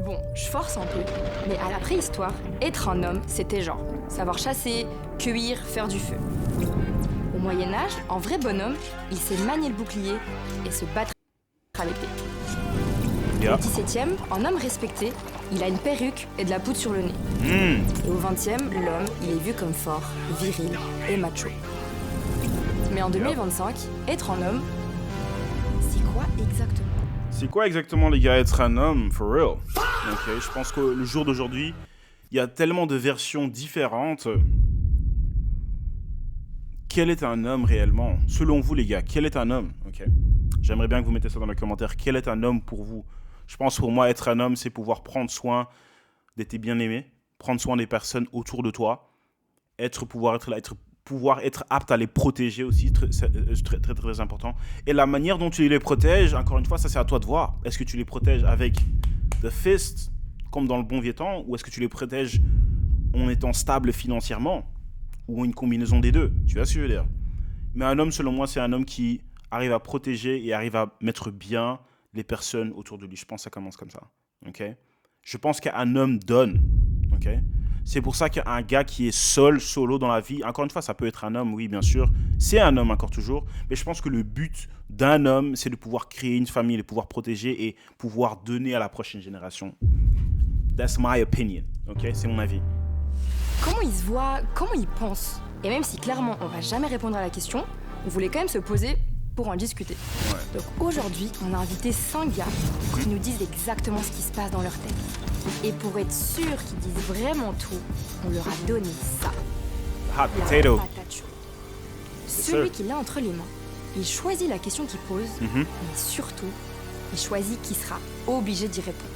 Bon, je force un peu, mais à la préhistoire, être un homme, c'était genre savoir chasser, cueillir, faire du feu. Au Moyen-Âge, un vrai bonhomme, il sait manier le bouclier et se battre à l'épée. Yeah. Au XVIIe, un homme respecté, il a une perruque et de la poudre sur le nez. Et au XXe, l'homme, il est vu comme fort, viril et macho. Mais en 2025, être un homme, c'est quoi exactement? C'est quoi exactement, les gars, être un homme, for real? Ok, je pense que le jour d'aujourd'hui, il y a tellement de versions différentes. Quel est un homme réellement? Selon vous, les gars, quel est un homme? Ok. J'aimerais bien que vous mettez ça dans les commentaires. Quel est un homme pour vous? Je pense pour moi, être un homme, c'est pouvoir prendre soin de tes bien-aimés, prendre soin des personnes autour de toi, pouvoir être apte à les protéger aussi, c'est très, très, très important. Et la manière dont tu les protèges, encore une fois, ça c'est à toi de voir. Est-ce que tu les protèges avec the fist, comme dans le bon vieux temps, ou est-ce que tu les protèges en étant stable financièrement, ou une combinaison des deux? Tu vois ce que je veux dire? Mais un homme, selon moi, c'est un homme qui arrive à protéger et arrive à mettre bien les personnes autour de lui. Je pense que ça commence comme ça. Okay? Je pense qu'un homme donne. Okay? C'est pour ça qu'un gars qui est solo dans la vie, encore une fois, ça peut être un homme, oui, bien sûr. C'est un homme encore toujours. Mais je pense que le but d'un homme, c'est de pouvoir créer une famille, de pouvoir protéger et pouvoir donner à la prochaine génération. That's my opinion. Okay? C'est mon avis. Comment il se voit, comment il pense? Et même si clairement on va jamais répondre à la question, on voulait quand même se poser pour en discuter. Ouais. Donc aujourd'hui, on a invité 5 gars qui nous disent exactement ce qui se passe dans leur tête. Et pour être sûr qu'ils disent vraiment tout, on leur a donné ça. Hot La potato. patate chaude. C'est Celui sûr. qui l'a entre les mains, il choisit la question qu'il pose, mais surtout, il choisit qui sera obligé d'y répondre.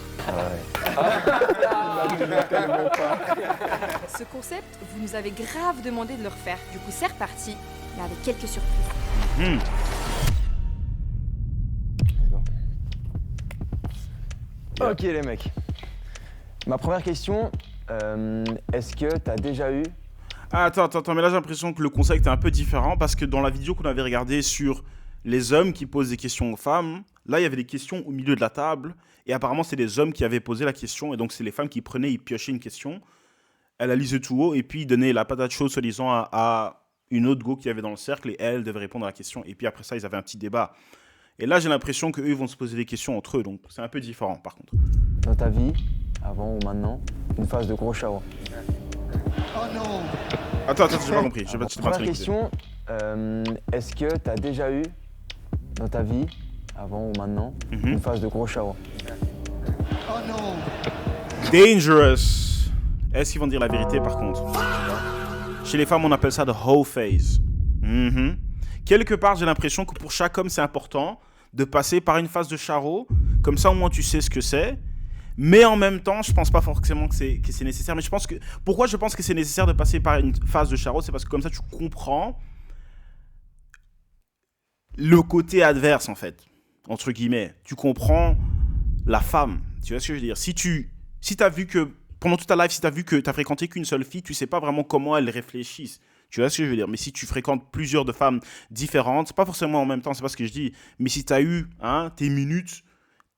Ce concept, vous nous avez grave demandé de le refaire. Du coup, c'est reparti, mais avec quelques surprises. Ok les mecs. Ma première question, est-ce que t'as déjà eu... Ah, attends, mais là j'ai l'impression que le concept est un peu différent parce que dans la vidéo qu'on avait regardée sur les hommes qui posent des questions aux femmes, là il y avait des questions au milieu de la table et apparemment c'est des hommes qui avaient posé la question et donc c'est les femmes qui prenaient, ils piochaient une question, elle la lisait tout haut et puis ils donnaient la patate chaude soi-disant à une autre go qui avait dans le cercle et elle devait répondre à la question et puis après ça ils avaient un petit débat. Et là j'ai l'impression qu'eux ils vont se poser des questions entre eux donc c'est un peu différent par contre. dans ta vie, avant ou maintenant, une phase de gros shower? Attends, j'ai pas compris. J'ai pas Première très écouté. question, est-ce que t'as déjà eu dans ta vie, avant ou maintenant, une phase de gros shower? Dangerous. Est-ce qu'ils vont dire la vérité par contre? Chez les femmes, on appelle ça the hoe phase. Quelque part, j'ai l'impression que pour chaque homme, c'est important de passer par une phase de charo. Comme ça, au moins, tu sais ce que c'est. Mais en même temps, je pense pas forcément que c'est nécessaire. Mais je pense que... Pourquoi je pense que c'est nécessaire de passer par une phase de charo? C'est parce que comme ça, tu comprends le côté adverse, en fait. Entre guillemets. Tu comprends la femme. Tu vois ce que je veux dire? Si t'as vu que... Pendant toute ta life, si t'as vu que t'as fréquenté qu'une seule fille, tu sais pas vraiment comment elles réfléchissent. Tu vois ce que je veux dire? Mais si tu fréquentes plusieurs de femmes différentes, pas forcément en même temps, c'est pas ce que je dis, mais si t'as eu tes minutes,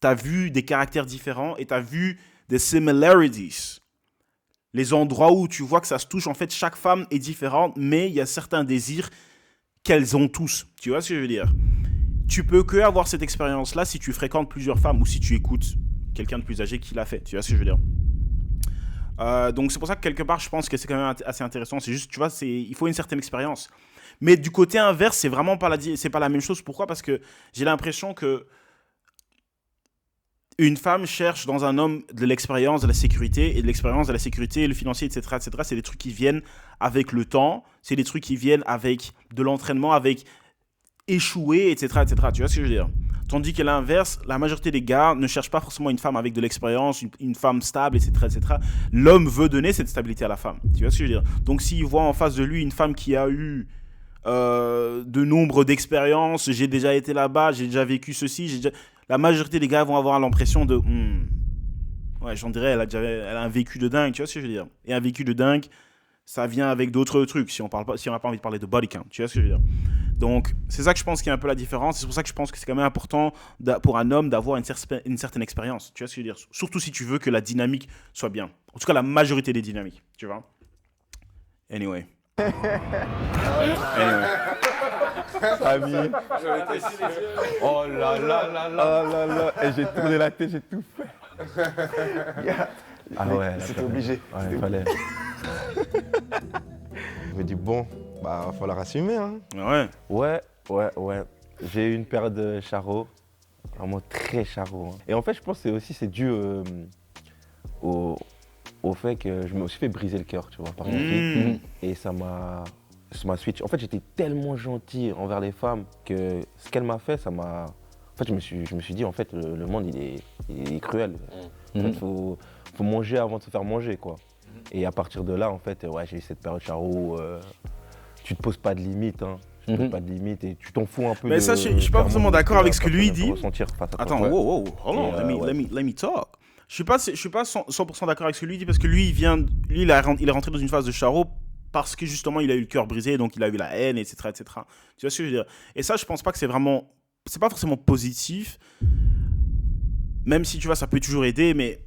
t'as vu des caractères différents et t'as vu des similarities. Les endroits où tu vois que ça se touche, en fait, chaque femme est différente, mais il y a certains désirs qu'elles ont tous. Tu vois ce que je veux dire? Tu peux que avoir cette expérience-là si tu fréquentes plusieurs femmes ou si tu écoutes quelqu'un de plus âgé qui l'a fait. Tu vois ce que je veux dire? Donc c'est pour ça que quelque part je pense que c'est quand même assez intéressant. C'est juste, tu vois, il faut une certaine expérience. Mais du côté inverse, c'est vraiment pas la même chose. Pourquoi? Parce que j'ai l'impression que une femme cherche dans un homme de l'expérience, de la sécurité, et de l'expérience, de la sécurité, le financier, etc., etc. C'est des trucs qui viennent avec le temps, c'est des trucs qui viennent avec de l'entraînement, avec échouer, etc., etc. Tu vois ce que je veux dire? Tandis qu'à l'inverse, la majorité des gars ne cherchent pas forcément une femme avec de l'expérience, une femme stable, etc., etc. L'homme veut donner cette stabilité à la femme. Tu vois ce que je veux dire? Donc s'il voit en face de lui une femme qui a eu de nombre d'expériences, j'ai déjà été là-bas, j'ai déjà vécu ceci, la majorité des gars vont avoir l'impression de ouais, j'en dirais, elle a un vécu de dingue, tu vois ce que je veux dire? Et un vécu de dingue, ça vient avec d'autres trucs, si on n'a pas envie de parler de body count, tu vois ce que je veux dire? Donc, c'est ça que je pense qui est un peu la différence. C'est pour ça que je pense que c'est quand même important pour un homme d'avoir une certaine expérience. Tu vois ce que je veux dire? Surtout si tu veux que la dynamique soit bien. En tout cas, la majorité des dynamiques, tu vois. Anyway. Ami. Oh là là là là. Oh là là. Et j'ai tourné la tête, j'ai tout fait. Ah ouais. C'était obligé. Ouais, il fallait. Je me dis, bon, bah, va falloir assumer. Hein. Ouais. Ouais. J'ai eu une période de charo, vraiment très charo. Hein. Et en fait, je pense que c'est dû au fait que je me suis fait briser le cœur, tu vois, par une fille. Et ça m'a switch. En fait, j'étais tellement gentil envers les femmes que ce qu'elle m'a fait, ça m'a... En fait, je me suis dit, en fait, le monde, il est cruel. En fait, faut manger avant de se faire manger, quoi. Et à partir de là, en fait, ouais, j'ai eu cette période charo où tu te poses pas de limites, hein. Tu te poses pas de limites et tu t'en fous un peu. Mais ça, je suis pas forcément d'accord avec ce que lui dit. Attends, ouais. wow, hold on, let me talk. Je suis pas 100% d'accord avec ce que lui dit parce que lui, il est rentré dans une phase de charo parce que justement, il a eu le cœur brisé, donc il a eu la haine, etc., etc. Tu vois ce que je veux dire? Et ça, je pense pas que c'est pas forcément positif, même si, tu vois, ça peut toujours aider, mais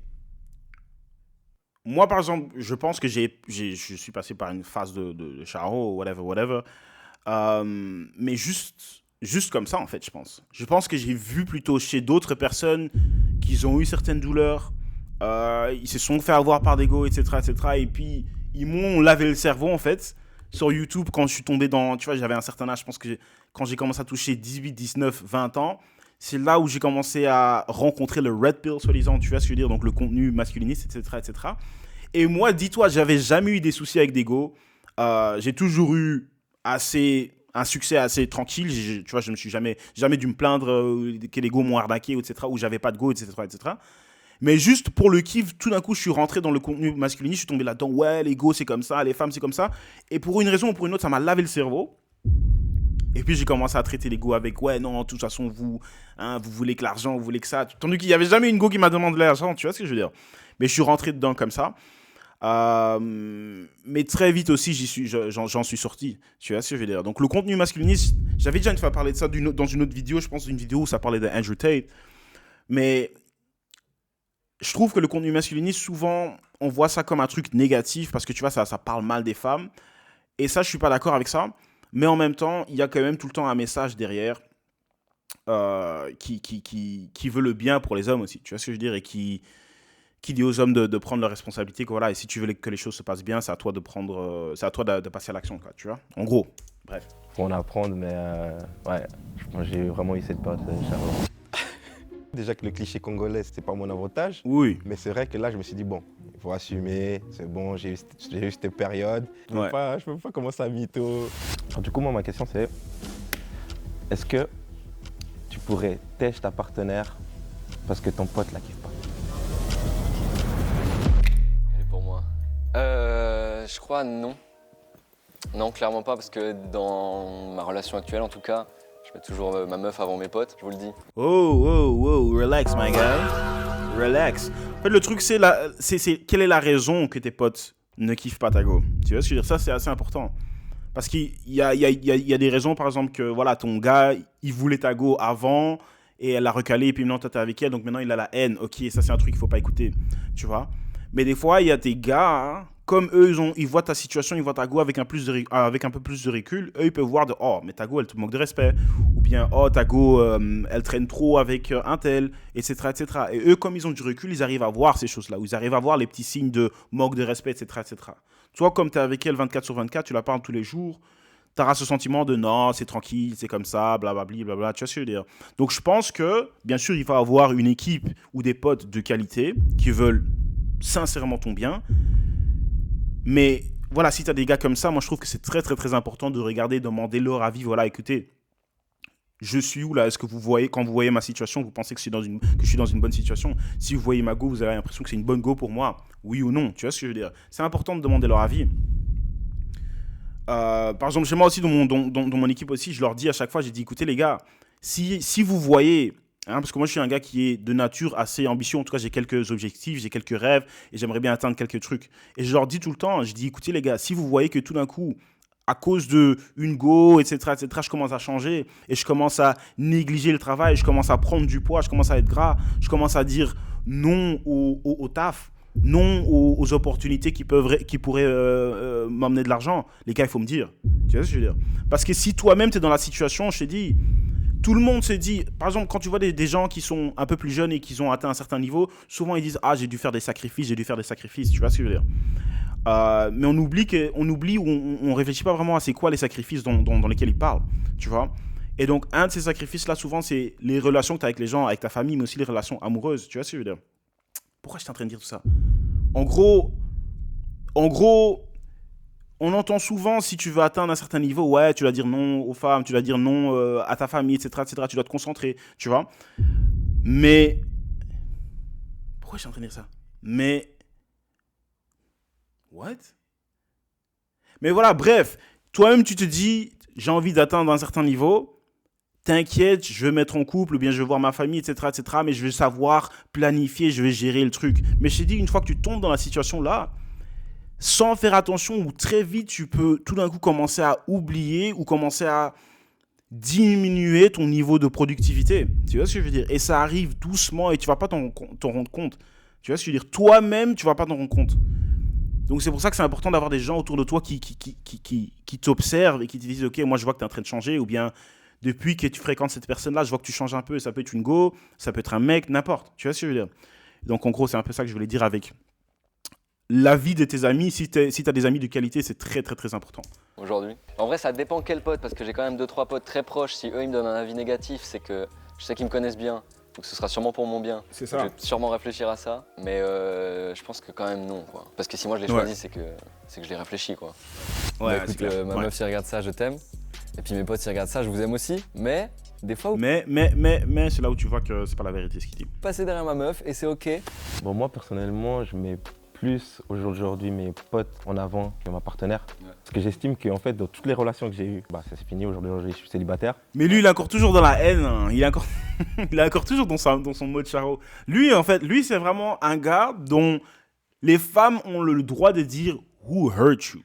moi, par exemple, je pense que je suis passé par une phase de charo, whatever, mais juste comme ça, en fait, je pense. Je pense que j'ai vu plutôt chez d'autres personnes qu'ils ont eu certaines douleurs, ils se sont fait avoir par des go, etc., et puis ils m'ont lavé le cerveau, en fait, sur YouTube, quand je suis tombé dans... Tu vois, j'avais un certain âge, je pense que quand j'ai commencé à toucher 18, 19, 20 ans, c'est là où j'ai commencé à rencontrer le red pill, soi-disant, tu vois ce que je veux dire, donc le contenu masculiniste, etc. Et moi, dis-toi, j'avais jamais eu des soucis avec des go. J'ai toujours eu un succès assez tranquille. Tu vois, je me suis jamais dû me plaindre que les go m'ont arnaqué, etc., ou j'avais pas de go, etc. Mais juste pour le kiff, tout d'un coup, je suis rentré dans le contenu masculiniste, je suis tombé là-dedans. Ouais, les go, c'est comme ça, les femmes, c'est comme ça. Et pour une raison ou pour une autre, ça m'a lavé le cerveau. Et puis, j'ai commencé à traiter les go avec, ouais, non, de toute façon, vous voulez que l'argent, vous voulez que ça. Tandis qu'il n'y avait jamais une go qui m'a demandé l'argent, tu vois ce que je veux dire. Mais je suis rentré dedans comme ça. Mais très vite aussi, j'en suis sorti. Tu vois ce que je veux dire. Donc, le contenu masculiniste, j'avais déjà une fois parlé de ça dans une autre vidéo. Je pense une vidéo où ça parlait de Andrew Tate. Mais je trouve que le contenu masculiniste, souvent, on voit ça comme un truc négatif parce que tu vois, ça parle mal des femmes. Et ça, je suis pas d'accord avec ça. Mais en même temps, il y a quand même tout le temps un message derrière qui veut le bien pour les hommes aussi. Tu vois ce que je veux dire? Et qui dit aux hommes de prendre leurs responsabilités. Que voilà, et si tu veux que les choses se passent bien, c'est à toi de passer à l'action, quoi, tu vois? En gros, bref. Faut en apprendre, mais ouais, j'ai vraiment eu cette période de charo. Déjà que le cliché congolais, c'était pas mon avantage. Oui. Mais c'est vrai que là, je me suis dit, bon, il faut assumer, c'est bon, j'ai eu cette période. Je peux pas commencer à mytho. Du coup, moi, ma question, c'est est-ce que tu pourrais têche ta partenaire parce que ton pote la kiffe pas? Elle est pour moi. Je crois non. Non, clairement pas, parce que dans ma relation actuelle, en tout cas, je mets toujours ma meuf avant mes potes, je vous le dis. Oh, relax, my guy. Relax. En fait, le truc, c'est quelle est la raison que tes potes ne kiffent pas ta go? Tu vois ce que je veux dire? Ça, c'est assez important. Parce qu'il y a des raisons, par exemple, que voilà, ton gars, il voulait ta go avant et elle l'a recalé et puis maintenant, t'es avec elle, donc maintenant, il a la haine. Ok, ça, c'est un truc qu'il faut pas écouter. Tu vois? Mais des fois, il y a des gars, hein, comme eux, ils voient ta situation, ils voient ta go avec un peu plus de recul. Eux, ils peuvent voir oh, mais ta go, elle te manque de respect. Ou bien, oh, ta go, elle traîne trop avec un tel, etc., etc. Et eux, comme ils ont du recul, ils arrivent à voir ces choses-là. Ou ils arrivent à voir les petits signes de manque de respect, etc., etc. Toi, comme tu es avec elle 24/24, tu la parles tous les jours, tu auras ce sentiment de non, c'est tranquille, c'est comme ça, blablabla, blabla, tu vois ce que je veux dire. Donc, je pense que, bien sûr, il va avoir une équipe ou des potes de qualité qui veulent sincèrement ton bien. Mais voilà, si tu as des gars comme ça, moi je trouve que c'est très très très important de regarder, demander leur avis. Voilà, écoutez, je suis où là? Est-ce que vous voyez, quand vous voyez ma situation, vous pensez que je suis dans une bonne situation? Si vous voyez ma go, vous avez l'impression que c'est une bonne go pour moi? Oui ou non? Tu vois ce que je veux dire? C'est important de demander leur avis. Par exemple, chez moi aussi, dans mon équipe aussi, je leur dis à chaque fois, j'ai dit, écoutez les gars, si vous voyez... Hein, parce que moi, je suis un gars qui est de nature assez ambitieux. En tout cas, j'ai quelques objectifs, j'ai quelques rêves et j'aimerais bien atteindre quelques trucs. Et je leur dis tout le temps, je dis, écoutez les gars, si vous voyez que tout d'un coup, à cause de une go, etc., je commence à changer et je commence à négliger le travail, je commence à prendre du poids, je commence à être gras, je commence à dire non au taf, non aux opportunités qui pourraient m'amener de l'argent. Les gars, il faut me dire. Tu vois ce que je veux dire? Parce que si toi-même, tu es dans la situation, je t'ai dit, tout le monde se dit, par exemple, quand tu vois des gens qui sont un peu plus jeunes et qui ont atteint un certain niveau, souvent ils disent, ah, j'ai dû faire des sacrifices, tu vois ce que je veux dire? Mais on oublie ou on réfléchit pas vraiment à c'est quoi les sacrifices dans lesquels ils parlent, tu vois. Et donc, un de ces sacrifices-là, souvent, c'est les relations que tu as avec les gens, avec ta famille, mais aussi les relations amoureuses, tu vois ce que je veux dire. Pourquoi je suis en train de dire tout ça? En gros, on entend souvent, si tu veux atteindre un certain niveau, ouais, tu dois dire non aux femmes, tu dois dire non à ta famille, etc., tu dois te concentrer, tu vois. Mais, pourquoi je suis en train de dire ça? Mais, what? Mais voilà, bref, toi-même, tu te dis, j'ai envie d'atteindre un certain niveau, t'inquiète, je vais mettre en couple, ou bien je vais voir ma famille, etc., mais je vais savoir planifier, je vais gérer le truc. Mais je t'ai dit, une fois que tu tombes dans la situation là, sans faire attention, ou très vite, tu peux tout d'un coup commencer à oublier ou commencer à diminuer ton niveau de productivité. Tu vois ce que je veux dire? Et ça arrive doucement et tu vas pas t'en rendre compte. Tu vois ce que je veux dire? Toi-même, tu vas pas t'en rendre compte. Donc c'est pour ça que c'est important d'avoir des gens autour de toi qui t'observent et qui te disent, ok, moi je vois que tu es en train de changer, ou bien depuis que tu fréquentes cette personne-là, je vois que tu changes un peu, ça peut être une go, ça peut être un mec, n'importe. Tu vois ce que je veux dire? Donc en gros, c'est un peu ça que je voulais dire avec l'avis de tes amis. Si tu as des amis de qualité, c'est très très très important. Aujourd'hui. En vrai, ça dépend quel pote, parce que j'ai quand même 2-3 potes très proches. Si eux ils me donnent un avis négatif, c'est que je sais qu'ils me connaissent bien. Donc ce sera sûrement pour mon bien. C'est ça. Je vais sûrement réfléchir à ça, mais je pense que quand même non, quoi. Parce que si moi je l'ai choisi, c'est que je l'ai réfléchi, quoi. Ouais, bah, écoute, ma meuf si elle regarde ça, je t'aime. Et puis mes potes si regardent ça, je vous aime aussi. Mais des fois, mais c'est là où tu vois que c'est pas la vérité ce qu'il dit. passer derrière ma meuf et c'est ok. Bon, moi personnellement, je mets plus aujourd'hui mes potes en avant que ma partenaire. Ouais. Parce que j'estime qu'en fait, dans toutes les relations que j'ai eues, ça c'est fini, aujourd'hui je suis célibataire. Mais lui, il est encore toujours dans la haine, hein. Il est encore toujours dans son mode charo. Lui, en fait, c'est vraiment un gars dont les femmes ont le droit de dire « Who hurt you ?»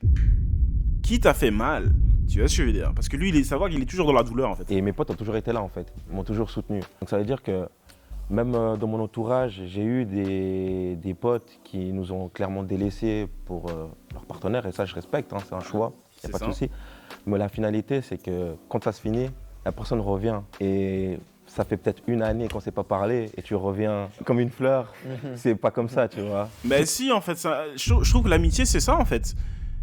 Qui t'a fait mal? Tu vois ce que je veux dire? Parce que lui, savoir qu'il est toujours dans la douleur, en fait. Et mes potes ont toujours été là, en fait. Ils m'ont toujours soutenu. Donc ça veut dire que même dans mon entourage, j'ai eu des potes qui nous ont clairement délaissés pour leur partenaire, et ça je respecte, hein, c'est un choix, il n'y a pas de souci. Mais la finalité, c'est que quand ça se finit, la personne revient, et ça fait peut-être une année qu'on ne s'est pas parlé, et tu reviens comme une fleur, c'est pas comme ça, tu vois. Mais si, en fait, je trouve que l'amitié, c'est ça, en fait.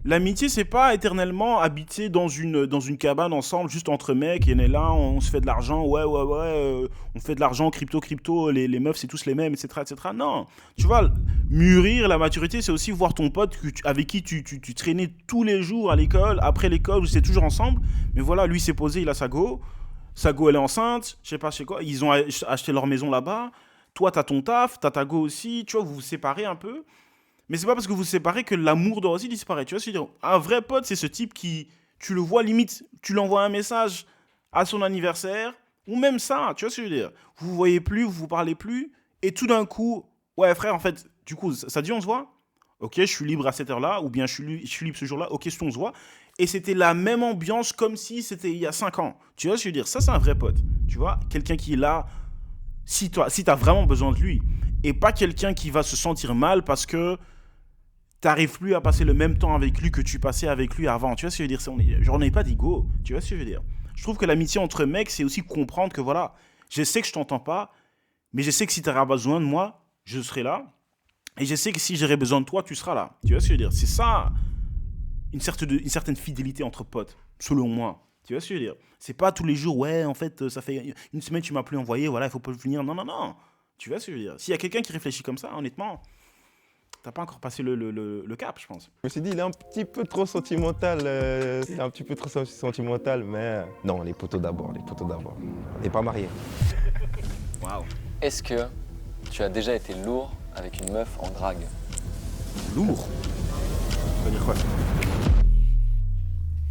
L'amitié, c'est pas éternellement habiter dans une cabane ensemble, juste entre mecs, et on est là, on se fait de l'argent, ouais, on fait de l'argent, crypto, les meufs, c'est tous les mêmes, etc. Non, tu vois, mûrir, la maturité, c'est aussi voir ton pote avec qui tu traînais tous les jours à l'école, après l'école, vous étiez toujours ensemble, mais voilà, lui s'est posé, il a sa go, elle est enceinte, je sais quoi, ils ont acheté leur maison là-bas, toi, t'as ton taf, t'as ta go aussi, tu vois, vous vous séparez un peu. Mais c'est pas parce que vous vous séparez que l'amour doit aussi disparaître. Tu vois ce que je veux dire? Un vrai pote, c'est ce type qui, tu le vois limite, tu lui envoies un message à son anniversaire, ou même ça, tu vois ce que je veux dire? Vous vous voyez plus, vous vous parlez plus, et tout d'un coup, ouais frère, en fait, du coup, ça dit on se voit? Ok, je suis libre à cette heure-là, ou bien je suis libre ce jour-là, ok, on se voit. Et c'était la même ambiance comme si c'était il y a 5 ans. Tu vois ce que je veux dire? Ça, c'est un vrai pote. Tu vois? Quelqu'un qui est là, si t'as vraiment besoin de lui. Et pas quelqu'un qui va se sentir mal parce que t'arrives plus à passer le même temps avec lui que tu passais avec lui avant. Tu vois ce que je veux dire? Genre, on n'est pas d'ego. Tu vois ce que je veux dire? Je trouve que l'amitié entre mecs, c'est aussi comprendre que voilà, je sais que je t'entends pas, mais je sais que si tu auras besoin de moi, je serai là. Et je sais que si j'aurai besoin de toi, tu seras là. Tu vois ce que je veux dire? C'est ça, une certaine fidélité entre potes, selon moi. Tu vois ce que je veux dire? C'est pas tous les jours, ouais, en fait, ça fait une semaine, tu m'as plus envoyé, voilà, il faut pas venir. Non. Tu vois ce que je veux dire? S'il y a quelqu'un qui réfléchit comme ça, honnêtement, t'as pas encore passé le cap, je pense. Je me suis dit, il est un petit peu trop sentimental. Mais non, les poteaux d'abord. On n'est pas mariés. Waouh. Est-ce que tu as déjà été lourd avec une meuf en drague? Lourd? Ça veut dire quoi?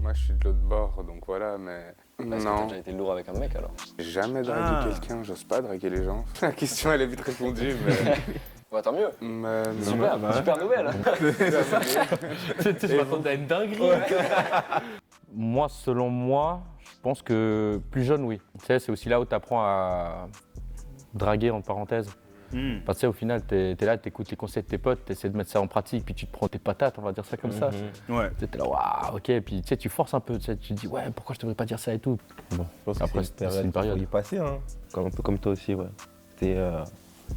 Moi, je suis de l'autre bord, donc voilà, mais Est-ce que t'as déjà été lourd avec un mec alors? J'ai jamais dragué quelqu'un, j'ose pas draguer les gens. La question, elle est vite répondue, mais... Ouais, tant mieux. Super nouvelle. Je m'attendais à une dinguerie. Moi, selon moi, je pense que plus jeune, oui. Tu sais, c'est aussi là où tu apprends à draguer, entre parenthèses. Parce que tu sais, au final, t'es là, t'écoutes les conseils de tes potes, t'essaies de mettre ça en pratique, puis tu te prends tes patates, on va dire ça comme ça. Ouais. T'es là, waouh, ok, puis tu sais, tu forces un peu, tu te dis, ouais, pourquoi je devrais pas dire ça et tout. Bon, Je pense que après, c'est une période. qu'il faut y passer, hein. Un peu comme toi aussi, ouais.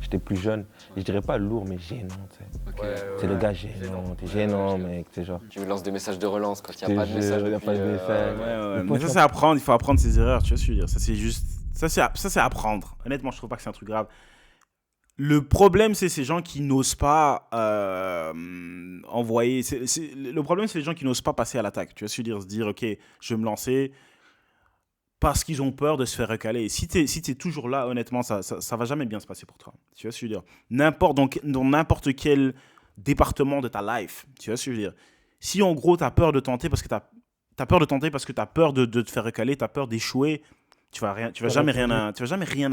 J'étais plus jeune, et je dirais pas lourd, mais gênant, tu sais. C'est le gars gênant, t'es gênant, mec, tu sais, genre. Tu lances des messages de relance quand il n'y a pas de message. Il n'y a pas de depuis, message. Ouais. Mais ça, c'est apprendre, il faut apprendre ses erreurs, tu vois ce que je veux dire. Ça, c'est juste. Ça, c'est apprendre. Honnêtement, je trouve pas que c'est un truc grave. Le problème, c'est ces gens qui n'osent pas envoyer. Le problème, c'est les gens qui n'osent pas passer à l'attaque. Tu vois ce que je veux dire. Se dire, ok, je vais me lancer parce qu'ils ont peur de se faire recaler. Si t'es toujours là, honnêtement, ça va jamais bien se passer pour toi. Tu vois ce que je veux dire. Dans n'importe quel département de ta life. Tu vois ce que je veux dire. Si en gros, t'as peur de tenter parce que t'as peur de te faire recaler, t'as peur d'échouer. Tu vas jamais rien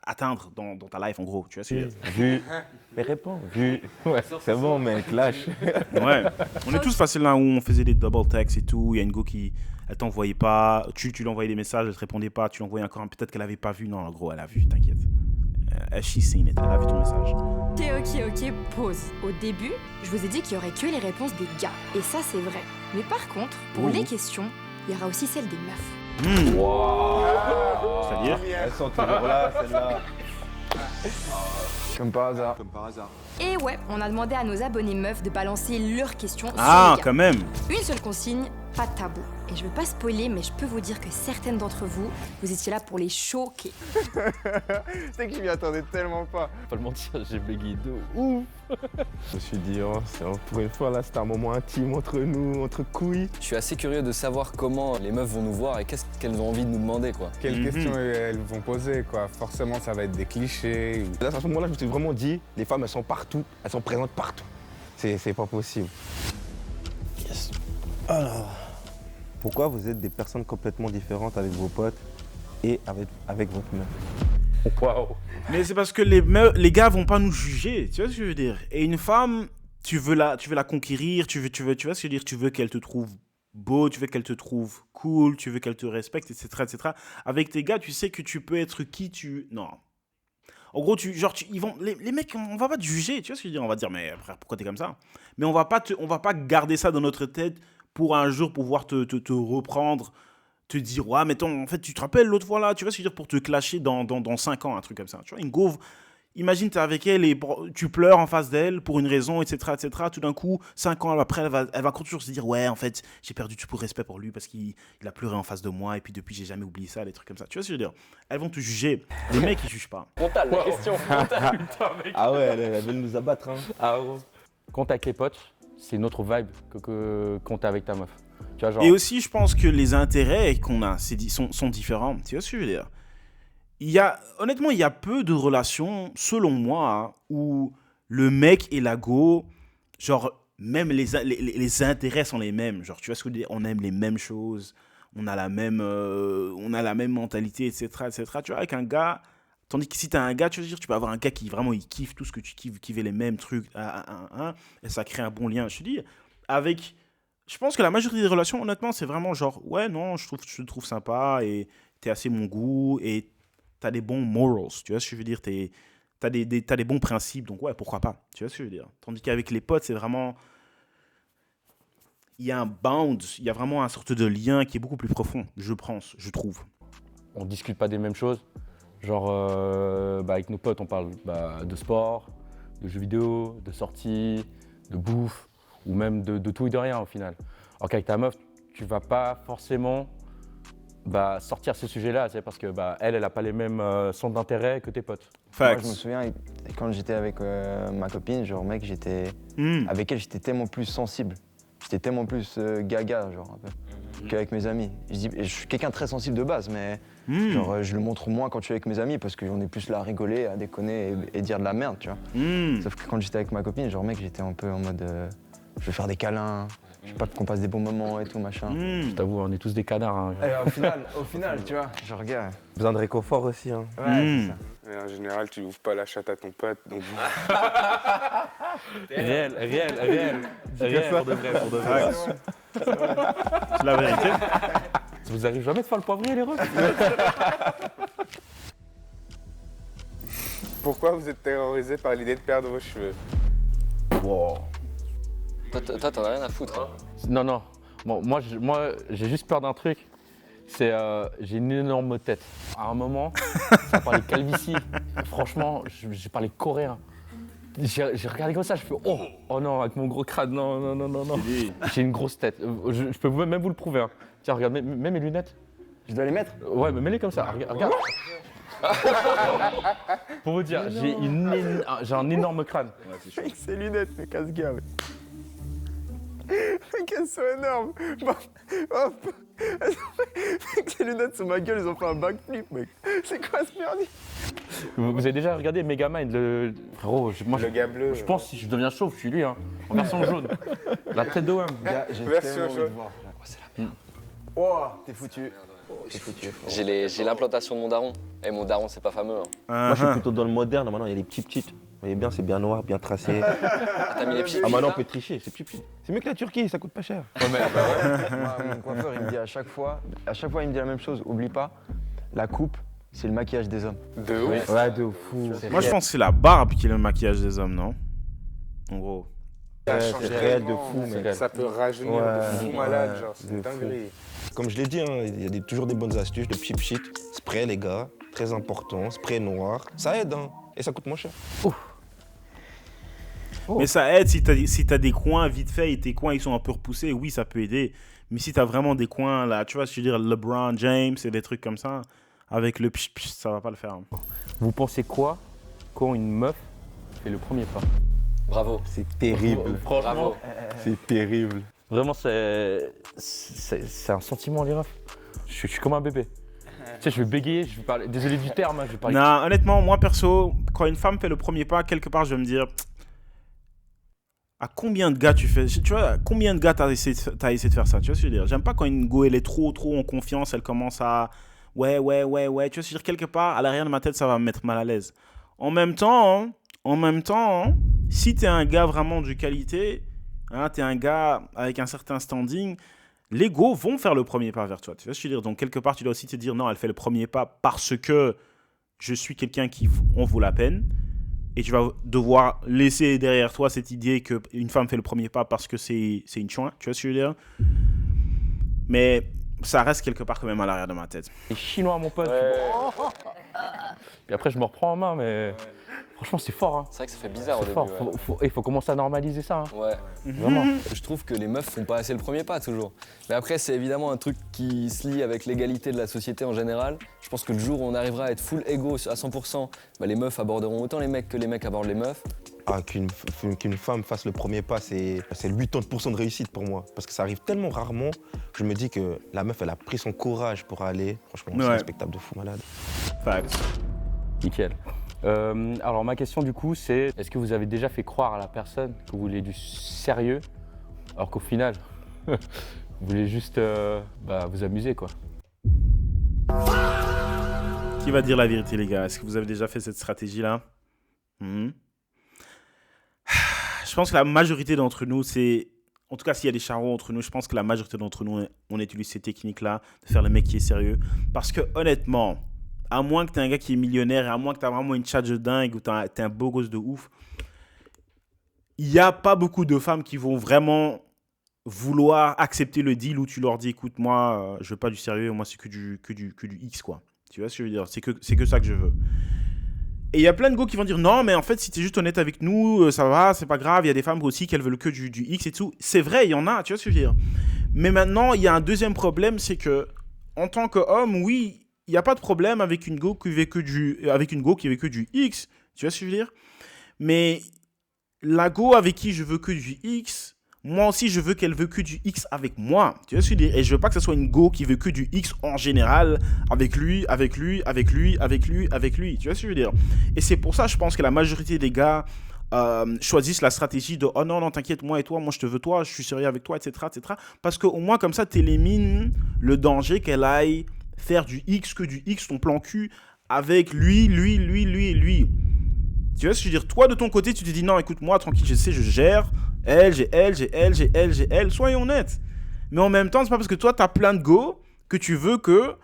atteindre dans ta life, en gros. Tu vois ce que je veux dire. Vu. Mais réponds, vu. Ouais, c'est bon, mec, lâche. Ouais. On est tous passés là où on faisait des double texts et tout. Il y a une go qui, elle t'envoyait pas. Tu lui envoyais des messages, elle te répondait pas. Tu l'envoyais encore un. Peut-être qu'elle avait pas vu. Non, en gros, elle a vu, t'inquiète. She's seen it. Elle a vu ton message. Ok, pause. Au début, je vous ai dit qu'il y aurait que les réponses des gars. Et ça, c'est vrai. Mais par contre, pour les questions, il y aura aussi celles des meufs. C'est-à-dire Elles sont toujours là, celles-là. Comme par hasard. Et ouais, on a demandé à nos abonnés meufs de balancer leurs questions sur Ah, les gars. quand même. Une seule consigne, pas de tabou. Et je veux pas spoiler, mais je peux vous dire que certaines d'entre vous, vous étiez là pour les choquer. C'est que je m'y attendais tellement pas. Pas le mentir, j'ai bégayé de ouf. Je me suis dit, oh, pour une fois, là, c'était un moment intime entre nous, entre couilles. Je suis assez curieux de savoir comment les meufs vont nous voir et qu'est-ce qu'elles ont envie de nous demander, quoi. Quelles questions elles vont poser, quoi. Forcément, ça va être des clichés. Là, à ce moment-là, je me suis vraiment dit, les femmes, elles sont partout, elles sont présentes partout. C'est pas possible. Yes. Alors, pourquoi vous êtes des personnes complètement différentes avec vos potes et avec votre meuf? Waouh. Mais c'est parce que les gars vont pas nous juger, tu vois ce que je veux dire. Et une femme, tu veux la conquérir, tu vois ce que je veux dire, tu veux qu'elle te trouve beau, tu veux qu'elle te trouve cool, tu veux qu'elle te respecte, etc., etc. Avec tes gars, tu sais que tu peux être qui tu... Non. En gros, les mecs, on va pas te juger, tu vois ce que je veux dire. On va te dire, mais frère, pourquoi t'es comme ça? Mais on va pas garder ça dans notre tête pour un jour pouvoir te reprendre, te dire, ouais, mais en fait, tu te rappelles l'autre fois là, tu vois ce que je veux dire, pour te clasher dans 5 ans, un truc comme ça. Tu vois, une gauve, imagine, t'es avec elle et tu pleures en face d'elle pour une raison, etc., etc. Tout d'un coup, 5 ans après, elle va toujours se dire, ouais, en fait, j'ai perdu tout respect pour lui parce qu'il a pleuré en face de moi et puis depuis, j'ai jamais oublié ça, des trucs comme ça. Tu vois ce que je veux dire? Elles vont te juger. Les mecs, ils jugent pas. Frontal, la question. Frontal. Ah ouais, elles veulent nous abattre, hein. Ah ouais. Quand t'es avec tes potes, c'est une autre vibe que quand t'es avec ta meuf. Tu vois, genre... Et aussi, je pense que les intérêts qu'on a sont différents. Tu vois ce que je veux dire? Honnêtement, il y a peu de relations, selon moi, hein, où le mec et la go, genre, même les intérêts sont les mêmes. Genre, tu vois ce que je veux dire? On aime les mêmes choses, on a la même mentalité, etc., etc. Tu vois, avec un gars, tandis que si tu as un gars, tu veux dire, tu peux avoir un gars qui vraiment, il kiffe tout ce que tu kiffes, qui veut les mêmes trucs, et ça crée un bon lien. Je te dis, je pense que la majorité des relations, honnêtement, c'est vraiment genre, ouais, non, je te trouve sympa, et t'es assez mon goût, et t'as des bons morals, tu vois ce que je veux dire, t'as des bons principes, donc ouais, pourquoi pas, tu vois ce que je veux dire. Tandis qu'avec les potes, c'est vraiment... Il y a un bound, il y a vraiment un sorte de lien qui est beaucoup plus profond, je trouve. On discute pas des mêmes choses. Genre, avec nos potes, on parle de sport, de jeux vidéo, de sorties, de bouffe, ou même de tout et de rien au final. Alors qu'avec ta meuf, tu vas pas forcément sortir ces sujets-là, c'est parce que elle a pas les mêmes centres d'intérêt que tes potes. Moi, je me souviens, quand j'étais avec ma copine, genre mec, avec elle, j'étais tellement plus sensible. J'étais tellement plus gaga, genre, un peu, qu'avec mes amis. Je suis quelqu'un de très sensible de base, mais genre, je le montre moins quand je suis avec mes amis parce qu'on est plus là à rigoler, à déconner et dire de la merde, tu vois. Sauf que quand j'étais avec ma copine, genre mec, j'étais un peu en mode, je veux faire des câlins, je veux pas qu'on passe des bons moments et tout, machin. Je t'avoue, on est tous des canards. Hein. Et au final, tu vois, je regarde. Besoin de réconfort aussi, hein. Ouais, c'est ça. Et en général, tu ouvres pas la chatte à ton pote, donc... Réel, pour de vrai. C'est la vérité. Ça vous arrive jamais de faire le poivrier, les refs? Pourquoi vous êtes terrorisé par l'idée de perdre vos cheveux? Wow. Toi, t'en as rien à foutre. Hein. Non. Bon, moi, j'ai juste peur d'un truc. C'est j'ai une énorme tête. À un moment, ça parlait calvitie. Franchement, j'ai parlé coréen. J'ai regardé comme ça, je fais oh non, avec mon gros crâne, non. J'ai une grosse tête. Je peux même vous le prouver. Hein. Tiens, regarde, mets mes lunettes. Je dois les mettre? Ouais, mais mets-les comme ça. Regarde. Pour vous dire, j'ai un énorme crâne. Avec ses lunettes, mais casse-gueule. Mec, elles sont énormes. Hop. Mec, ces lunettes sur ma gueule, ils ont fait un backflip, mec. C'est quoi ce merdier? Vous avez déjà regardé Megamind, le frérot, Le gars bleu. je pense que si je deviens chauve, je suis lui, hein, en version jaune. La tête de Wham. J'ai Version tellement envie de jaune. voir. Oh, t'es foutu. T'es foutu. J'ai l'implantation de mon daron. Et mon daron, c'est pas fameux. Hein. Moi, je suis plutôt dans le moderne. Maintenant, il y a les petites. Vous voyez bien, c'est bien noir, bien tracé. Ah, t'as mis les petits. Ah, maintenant, on peut tricher, c'est petit. C'est mieux que la Turquie, ça coûte pas cher. Moi, mon coiffeur, il me dit à chaque fois, il me dit la même chose. Oublie pas, la coupe, c'est le maquillage des hommes. De ouf. Ouais, de fou. Moi, je pense que c'est la barbe qui est le maquillage des hommes, non? En gros. Ça Ouais, change c'est réel de tellement. fou, mec. Ça peut rajeunir de fou Ouais, malade, genre, c'est de une fou. dinguerie. Comme je l'ai dit, hein, il y a toujours des bonnes astuces, de cheap shit. Spray, les gars, très important. Spray noir, ça aide, hein, et ça coûte moins cher. Mais ça aide si t'as des coins vite fait et tes coins ils sont un peu repoussés, oui, ça peut aider. Mais si t'as vraiment des coins là, tu vois, je veux dire LeBron James et des trucs comme ça, avec le psh, psh, ça va pas le faire. Vous pensez quoi quand une meuf fait le premier pas? Bravo. C'est terrible. Franchement, Bravo. C'est terrible. vraiment, c'est un sentiment, les refs. Je suis comme un bébé. Tu sais, je vais bégayer, je vais parler. Désolé du terme, hein, je vais parler. Non, honnêtement, moi perso, quand une femme fait le premier pas, quelque part, je vais me dire, à combien de gars tu fais, tu vois, combien de gars t'as essayé de faire ça, tu vois ce que je veux dire? J'aime pas quand une go, elle est trop en confiance, elle commence à, ouais, tu vois ce que je veux dire? Quelque part, à l'arrière de ma tête, ça va me mettre mal à l'aise. En même temps, si t'es un gars vraiment de qualité, hein, t'es un gars avec un certain standing, les go vont faire le premier pas vers toi. Tu vois ce que je veux dire? Donc, quelque part, tu dois aussi te dire, non, elle fait le premier pas parce que je suis quelqu'un qui en vaut la peine. Et tu vas devoir laisser derrière toi cette idée qu'une femme fait le premier pas parce que c'est une chouin. Tu vois ce que je veux dire? Mais ça reste quelque part quand même à l'arrière de ma tête. Les Chinois, mon pote. Puis après, je me reprends en main, mais franchement, c'est fort. Hein. C'est vrai que ça fait bizarre au C'est début. fort. Ouais. Faut commencer à normaliser ça. Hein. Ouais. Vraiment. Je trouve que les meufs font pas assez le premier pas toujours. Mais après, c'est évidemment un truc qui se lie avec l'égalité de la société en général. Je pense que le jour où on arrivera à être full égo à 100%, bah, les meufs aborderont autant les mecs que les mecs abordent les meufs. Ah, qu'une femme fasse le premier pas, c'est 80% de réussite pour moi. Parce que ça arrive tellement rarement, je me dis que la meuf, elle a pris son courage pour aller. Franchement, c'est Ouais. un spectacle de fou malade. Facts. Nickel. Alors ma question du coup c'est, est-ce que vous avez déjà fait croire à la personne que vous voulez du sérieux alors qu'au final vous voulez juste vous amuser quoi? Qui va dire la vérité, les gars? Est-ce que vous avez déjà fait cette stratégie-là? Je pense que la majorité d'entre nous, en tout cas, s'il y a des charros entre nous, je pense que la majorité d'entre nous, on utilise ces techniques-là, de faire le mec qui est sérieux. Parce que, honnêtement, à moins que tu es un gars qui est millionnaire, et à moins que tu as vraiment une tchatche de dingue ou tu es un beau gosse de ouf, il n'y a pas beaucoup de femmes qui vont vraiment vouloir accepter le deal où tu leur dis, écoute, moi, je veux pas du sérieux, moi, c'est que du X, quoi. Tu vois ce que je veux dire? C'est que ça que je veux. Et il y a plein de gars qui vont dire non, mais en fait, si tu es juste honnête avec nous, ça va, c'est pas grave. Il y a des femmes aussi qui veulent que du X et tout. C'est vrai, il y en a, tu vois ce que je veux dire. Mais maintenant, il y a un deuxième problème, c'est que en tant qu'homme, oui, il n'y a pas de problème avec une go qui veut que du X. Tu vois ce que je veux dire. Mais la go avec qui je veux que du X, moi aussi, je veux qu'elle veut que du X avec moi. Tu vois ce que je veux dire? Et je veux pas que ce soit une go qui veut que du X en général avec lui. Tu vois ce que je veux dire? Et c'est pour ça, je pense que la majorité des gars choisissent la stratégie de « Oh non, t'inquiète, moi et toi, moi je te veux toi, je suis sérieux avec toi, etc. etc. » Parce qu'au moins, comme ça, t'élimines le danger qu'elle aille faire du X que du X, ton plan cul, avec lui. Tu vois ce que je veux dire? Toi, de ton côté, tu te dis « Non, écoute, moi, tranquille, je sais, je gère. Elle, j'ai elle. Soyons honnêtes. » Mais en même temps, c'est pas parce que toi, t'as plein de go que tu veux que...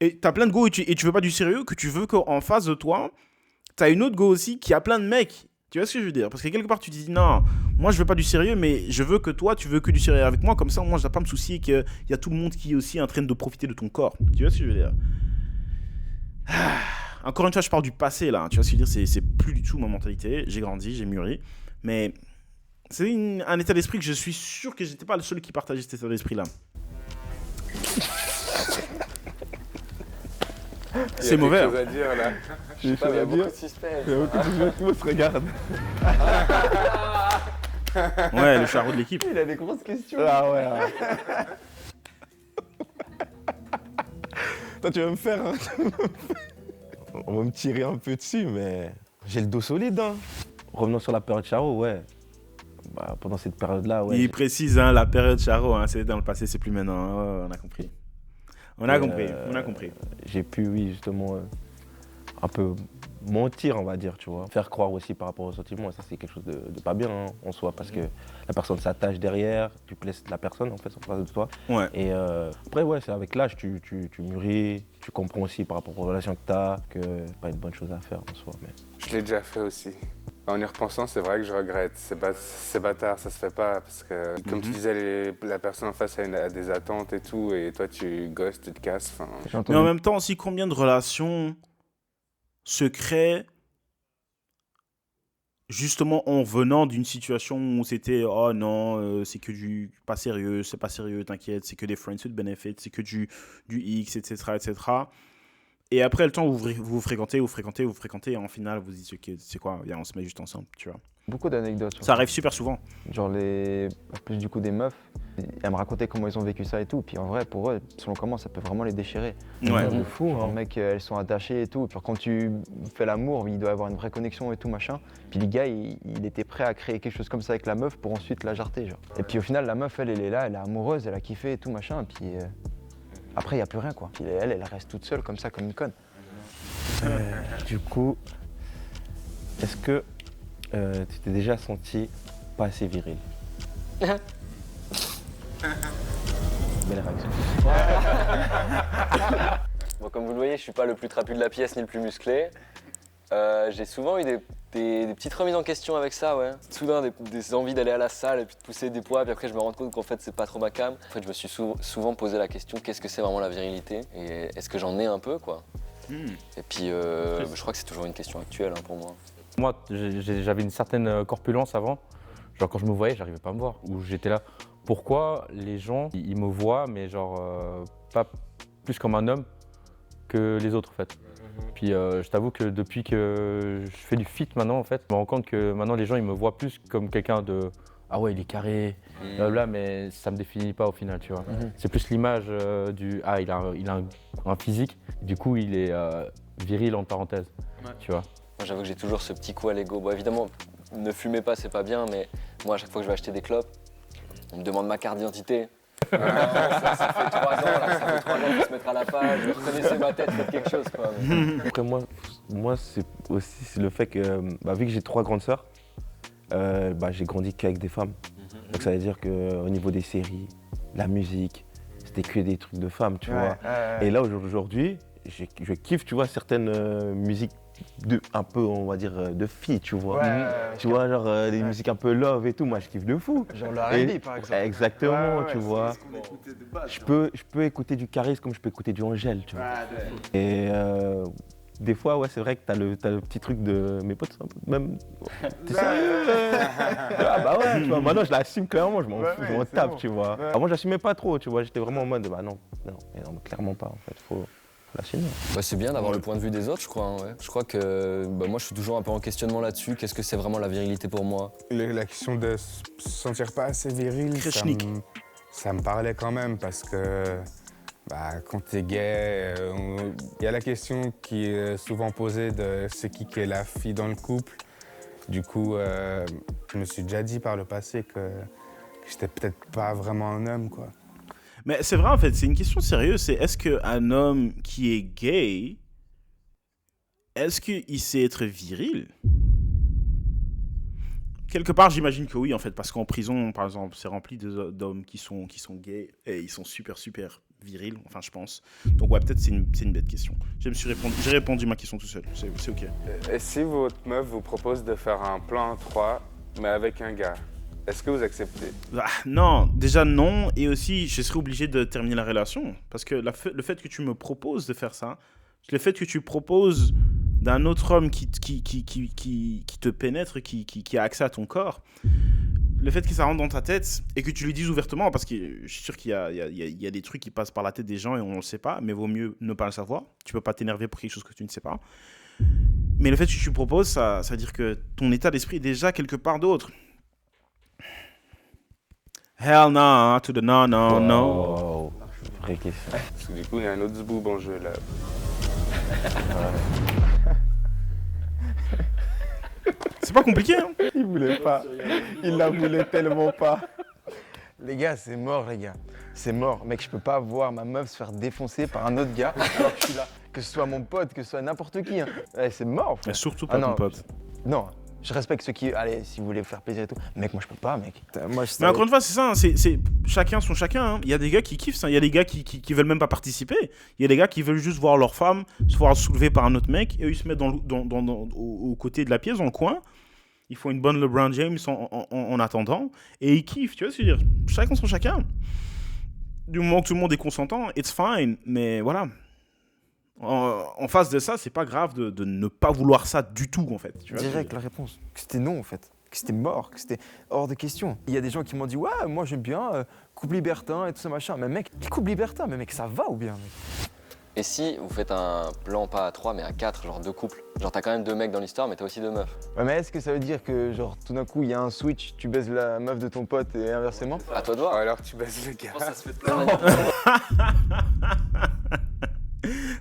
Et t'as plein de go et tu veux pas du sérieux que tu veux qu'en face de toi, t'as une autre go aussi qui a plein de mecs. Tu vois ce que je veux dire? Parce que quelque part, tu te dis, non, moi, je veux pas du sérieux, mais je veux que toi, tu veux que du sérieux avec moi. Comme ça, moi, je dois pas me soucier qu'il y a tout le monde qui est aussi en train de profiter de ton corps. Tu vois ce que je veux dire? Encore une fois, je parle du passé, là. Tu vois ce que je veux dire? C'est plus du tout ma mentalité. J'ai grandi, j'ai mûri. Mais c'est un état d'esprit que je suis sûr que j'étais pas le seul qui partageait cet état d'esprit-là. C'est mauvais. Il y a quelque chose à dire, là. Je sais pas, mais il y a beaucoup de suspense. Il y a beaucoup de gens qui se regardent. Ouais, le charreau de l'équipe. Il a des grosses questions. Ah ouais. Toi, tu vas me faire. Hein. On va me tirer un peu dessus, mais j'ai le dos solide. Hein. Revenons sur la période Charo, ouais. Bah, pendant cette période-là, ouais. Il précise, hein, la période Charo, hein, c'est dans le passé, c'est plus maintenant. Oh, on a compris. On a compris. J'ai pu, oui, justement, un peu mentir, on va dire, tu vois. Faire croire aussi par rapport aux sentiments, ça c'est quelque chose de pas bien hein, en soi, parce que la personne s'attache derrière, tu blesses la personne en fait en face de toi. Ouais. Et après, ouais, c'est avec l'âge, tu mûris, tu comprends aussi par rapport aux relations que tu as, que c'est pas une bonne chose à faire en soi. Mais... Je l'ai déjà fait aussi. En y repensant, c'est vrai que je regrette. C'est bâtard, ça se fait pas. Parce que, comme tu disais, la personne en face a des attentes et tout, et toi, tu gosses, tu te casses. Mais en même temps, aussi, combien de relations se créent justement en venant d'une situation où c'était « Oh non, c'est que du pas sérieux, c'est pas sérieux, t'inquiète, c'est que des friends with benefits, c'est que du X, etc. etc. » Et après le temps où vous fréquentez, et en final, vous dites « Ok, c'est quoi, viens, on se met juste ensemble, tu vois. » Beaucoup d'anecdotes. Ça arrive super souvent. Genre plus du coup des meufs, elles me racontaient comment ils ont vécu ça et tout. Puis en vrai, pour eux, selon comment, ça peut vraiment les déchirer. Ouais. C'est fou, hein. Les mecs, elles sont attachées et tout. Puis quand tu fais l'amour, il doit y avoir une vraie connexion et tout machin. Puis le gars, il était prêt à créer quelque chose comme ça avec la meuf pour ensuite la jarter, genre. Et puis au final, la meuf, elle est là, elle est amoureuse, elle a kiffé et tout machin. Puis après, il n'y a plus rien quoi. Puis elle reste toute seule comme ça, comme une conne. Du coup, est-ce que tu t'es déjà senti pas assez viril? Belle réaction. Bon, comme vous le voyez, je suis pas le plus trapu de la pièce ni le plus musclé. J'ai souvent eu des petites remises en question avec ça, ouais. Soudain, des envies d'aller à la salle et puis de pousser des poids, puis après je me rends compte qu'en fait c'est pas trop ma cam. En fait, je me suis souvent posé la question, qu'est-ce que c'est vraiment la virilité? Et est-ce que j'en ai un peu, quoi? Et puis, je crois que c'est toujours une question actuelle hein, pour moi. Moi, j'avais une certaine corpulence avant. Genre quand je me voyais, j'arrivais pas à me voir. Ou j'étais là. Pourquoi les gens, ils me voient, mais genre pas plus comme un homme que les autres en fait. Puis je t'avoue que depuis que je fais du fit maintenant en fait, je me rends compte que maintenant les gens ils me voient plus comme quelqu'un de ah ouais il est carré, blablabla, mais ça me définit pas au final tu vois. C'est plus l'image du ah il a un physique, du coup il est viril en parenthèse, tu vois. Moi j'avoue que j'ai toujours ce petit coup à l'ego. Bon évidemment, ne fumez pas c'est pas bien, mais moi à chaque fois que je vais acheter des clopes, on me demande ma carte d'identité. Ça fait 3 ans là, ça fait 3 ans qu'il se mettra à la page, je reconnaissais ma tête, faites quelque chose quoi. Après moi c'est aussi le fait que vu que j'ai 3 grandes sœurs, j'ai grandi qu'avec des femmes. Donc ça veut dire qu'au niveau des séries, la musique, c'était que des trucs de femmes, tu vois. Et là aujourd'hui, je kiffe, tu vois, certaines musiques un peu, on va dire, de filles, tu vois. Tu vois, genre des musiques un peu love et tout, moi je kiffe de fou. Genre le R&B par exemple. Exactement, tu vois. Je peux écouter du Charisme comme je peux écouter du Angèle, tu vois. Et des fois, ouais, c'est vrai que t'as le petit truc de mes potes, un peu, même. T'es sérieux? Ah bah ouais, tu vois. Maintenant, je l'assume clairement, je m'en fous, je m'en tape, tu vois. Avant, j'assumais pas trop, tu vois. J'étais vraiment en mode, non, clairement pas, en fait. Faut l'assumer. Bah, c'est bien d'avoir le point de vue des autres, je crois. Hein, ouais. Je crois que moi, je suis toujours un peu en questionnement là-dessus. Qu'est-ce que c'est vraiment la virilité pour moi? La question de se sentir pas assez viril, ça me parlait quand même parce que quand t'es gay, il y a la question qui est souvent posée de c'est qui est la fille dans le couple. Du coup, je me suis déjà dit par le passé que j'étais peut-être pas vraiment un homme, quoi. Mais c'est vrai, en fait, c'est une question sérieuse. C'est est-ce qu'un homme qui est gay, est-ce qu'il sait être viril? Quelque part, j'imagine que oui, en fait, parce qu'en prison, par exemple, c'est rempli d'hommes qui sont gays et ils sont super virils, enfin, je pense. Donc, ouais, peut-être c'est une bête question. J'ai répondu ma question tout seul, c'est OK. Et si votre meuf vous propose de faire un plan 3, mais avec un gars, est-ce que vous acceptez? Non, déjà non, et aussi, je serais obligé de terminer la relation, parce que le fait que tu me proposes de faire ça, le fait que tu proposes d'un autre homme qui te pénètre, qui a accès à ton corps, le fait que ça rentre dans ta tête et que tu lui dises ouvertement, parce que je suis sûr qu'il y a des trucs qui passent par la tête des gens et on ne le sait pas, mais vaut mieux ne pas le savoir. Tu peux pas t'énerver pour quelque chose que tu ne sais pas. Mais le fait que tu proposes, ça veut dire que ton état d'esprit est déjà quelque part d'autre. Hell no, to the no. Wow. Vraie question. Parce que du coup, il y a un autre zboob en jeu là. C'est pas compliqué, hein? Il voulait pas. Il la voulait tellement pas. Les gars, c'est mort, les gars. C'est mort. Mec, je peux pas voir ma meuf se faire défoncer par un autre gars alors que je suis là. Que ce soit mon pote, que ce soit n'importe qui. Hein. C'est mort, frère. Et surtout pas ton pote. Non, je respecte ceux qui... Allez, si vous voulez vous faire plaisir et tout. Mec, moi, je peux pas, mec. Moi, Mais encore une fois, c'est ça. Hein, c'est chacun son chacun. Hein. Il y a des gars qui kiffent ça. Il y a des gars qui veulent même pas participer. Il y a des gars qui veulent juste voir leur femme se voir soulever par un autre mec et eux, ils se mettent au côté de la pièce, dans le coin. Ils font une bonne LeBron James en attendant et ils kiffent. Tu vois ce que je veux dire? Chacun son chacun. Du moment que tout le monde est consentant, it's fine. Mais voilà. En face de ça, c'est pas grave de ne pas vouloir ça du tout, en fait. Tu vois, direct, la réponse. Que c'était non, en fait. Que c'était mort, que c'était hors de question. Il y a des gens qui m'ont dit, ouais, moi j'aime bien couple libertin et tout ça, machin. Mais mec, couple libertin, mais mec, ça va ou bien, mec? Et si vous faites un plan pas à 3 mais à 4, genre 2 couples? Genre t'as quand même 2 mecs dans l'histoire mais t'as aussi 2 meufs. Ouais, mais est-ce que ça veut dire que genre tout d'un coup il y a un switch, tu baises la meuf de ton pote et inversement? À toi de voir. Alors tu baises le gars. Ça se fait plein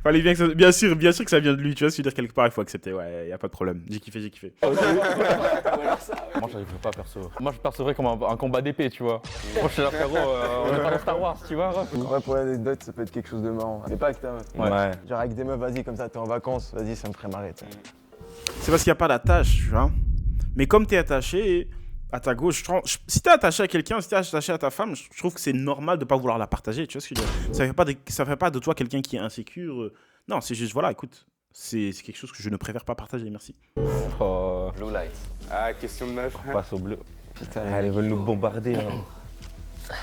Fallait bien sûr que ça vient de lui, tu vois, se dire quelque part, il faut accepter, ouais, y a pas de problème. J'ai kiffé. Moi, j'arriverais pas perso. Moi, je percevrais comme un combat d'épée, tu vois. Moi, je suis là, frérot, on est pas dans Star Wars, tu vois. Ouais, pour l'anecdote, ça peut être quelque chose de marrant. Mais pas avec ta meuf. Ouais. Genre avec des meufs, vas-y, comme ça, t'es en vacances, vas-y, ça me ferait marrer. C'est parce qu'il n'y a pas d'attache, tu vois. Mais comme t'es attaché à ta gauche, si t'es attaché à quelqu'un, si t'es attaché à ta femme, je trouve que c'est normal de pas vouloir la partager, tu vois ce que je veux dire. Ça fait pas de toi quelqu'un qui est insécure. Non, c'est juste, voilà, écoute, c'est quelque chose que je ne préfère pas partager, merci. Oh, Blue light. Ah, question de meuf. on passe au bleu. Putain, Ah, ils veulent nous bombarder. Hein.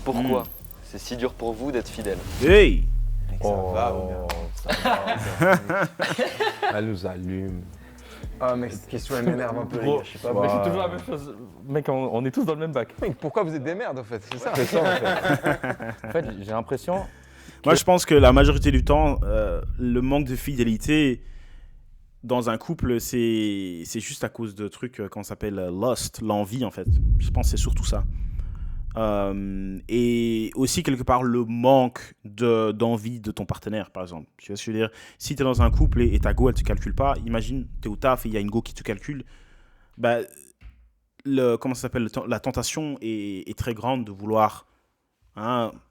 Pourquoi c'est si dur pour vous d'être fidèle? Hey! mec, ça va ou bien? Ça va. Elle nous allume. Ah, mec, cette question, elle m'énerve un peu, les Gros, gars, je sais pas. mais c'est toujours la même chose. Mec, on est tous dans le même bac. Mec, pourquoi vous êtes des merdes, en fait? C'est ça. C'est ça, en fait. En fait, j'ai l'impression. Moi, je pense que la majorité du temps, le manque de fidélité dans un couple, c'est juste à cause de trucs qu'on s'appelle lust, l'envie, en fait. Je pense que c'est surtout ça. Et aussi, quelque part, le manque d'envie de ton partenaire, par exemple. Tu vois ce que je veux dire? Si tu es dans un couple et ta go, elle te calcule pas, imagine, tu es au taf et il y a une go qui te calcule, bah, comment ça s'appelle, la tentation est très grande de vouloir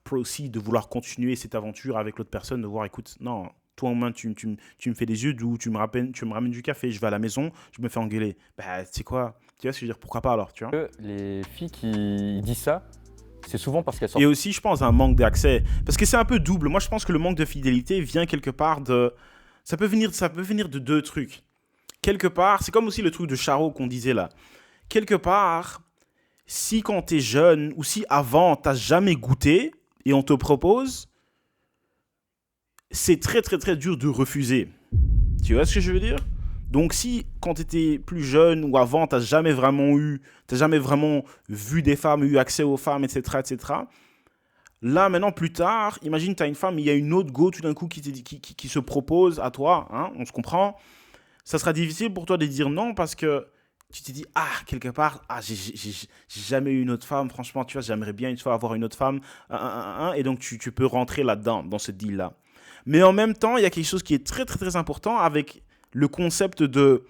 proceed, de vouloir continuer cette aventure avec l'autre personne, de voir, écoute, non, toi au moins tu me fais des yeux doux, tu me ramènes du café, je vais à la maison, je me fais engueuler. Bah, tu sais quoi, tu vois ce que je veux dire, pourquoi pas alors, tu vois? Les filles qui disent ça, c'est souvent parce qu'elles sont. Et aussi, je pense, un manque d'accès. Parce que c'est un peu double. Moi, je pense que le manque de fidélité vient quelque part de... Ça peut venir de deux trucs. Quelque part, c'est comme aussi le truc de Charo qu'on disait là. Quelque part, si quand t'es jeune ou si avant, t'as jamais goûté et on te propose, c'est très, très, très dur de refuser. Tu vois ce que je veux dire? Donc si, quand tu étais plus jeune ou avant, tu n'as jamais vraiment vu des femmes, eu accès aux femmes, etc., etc., là, maintenant, plus tard, imagine, tu as une femme, il y a une autre go tout d'un coup qui se propose à toi, hein, on se comprend, ça sera difficile pour toi de dire non parce que tu t'es dit, quelque part, j'ai jamais eu une autre femme, franchement, tu vois, j'aimerais bien une fois avoir une autre femme, et donc tu peux rentrer là-dedans, dans ce deal-là. Mais en même temps, il y a quelque chose qui est très, très, très important avec le concept de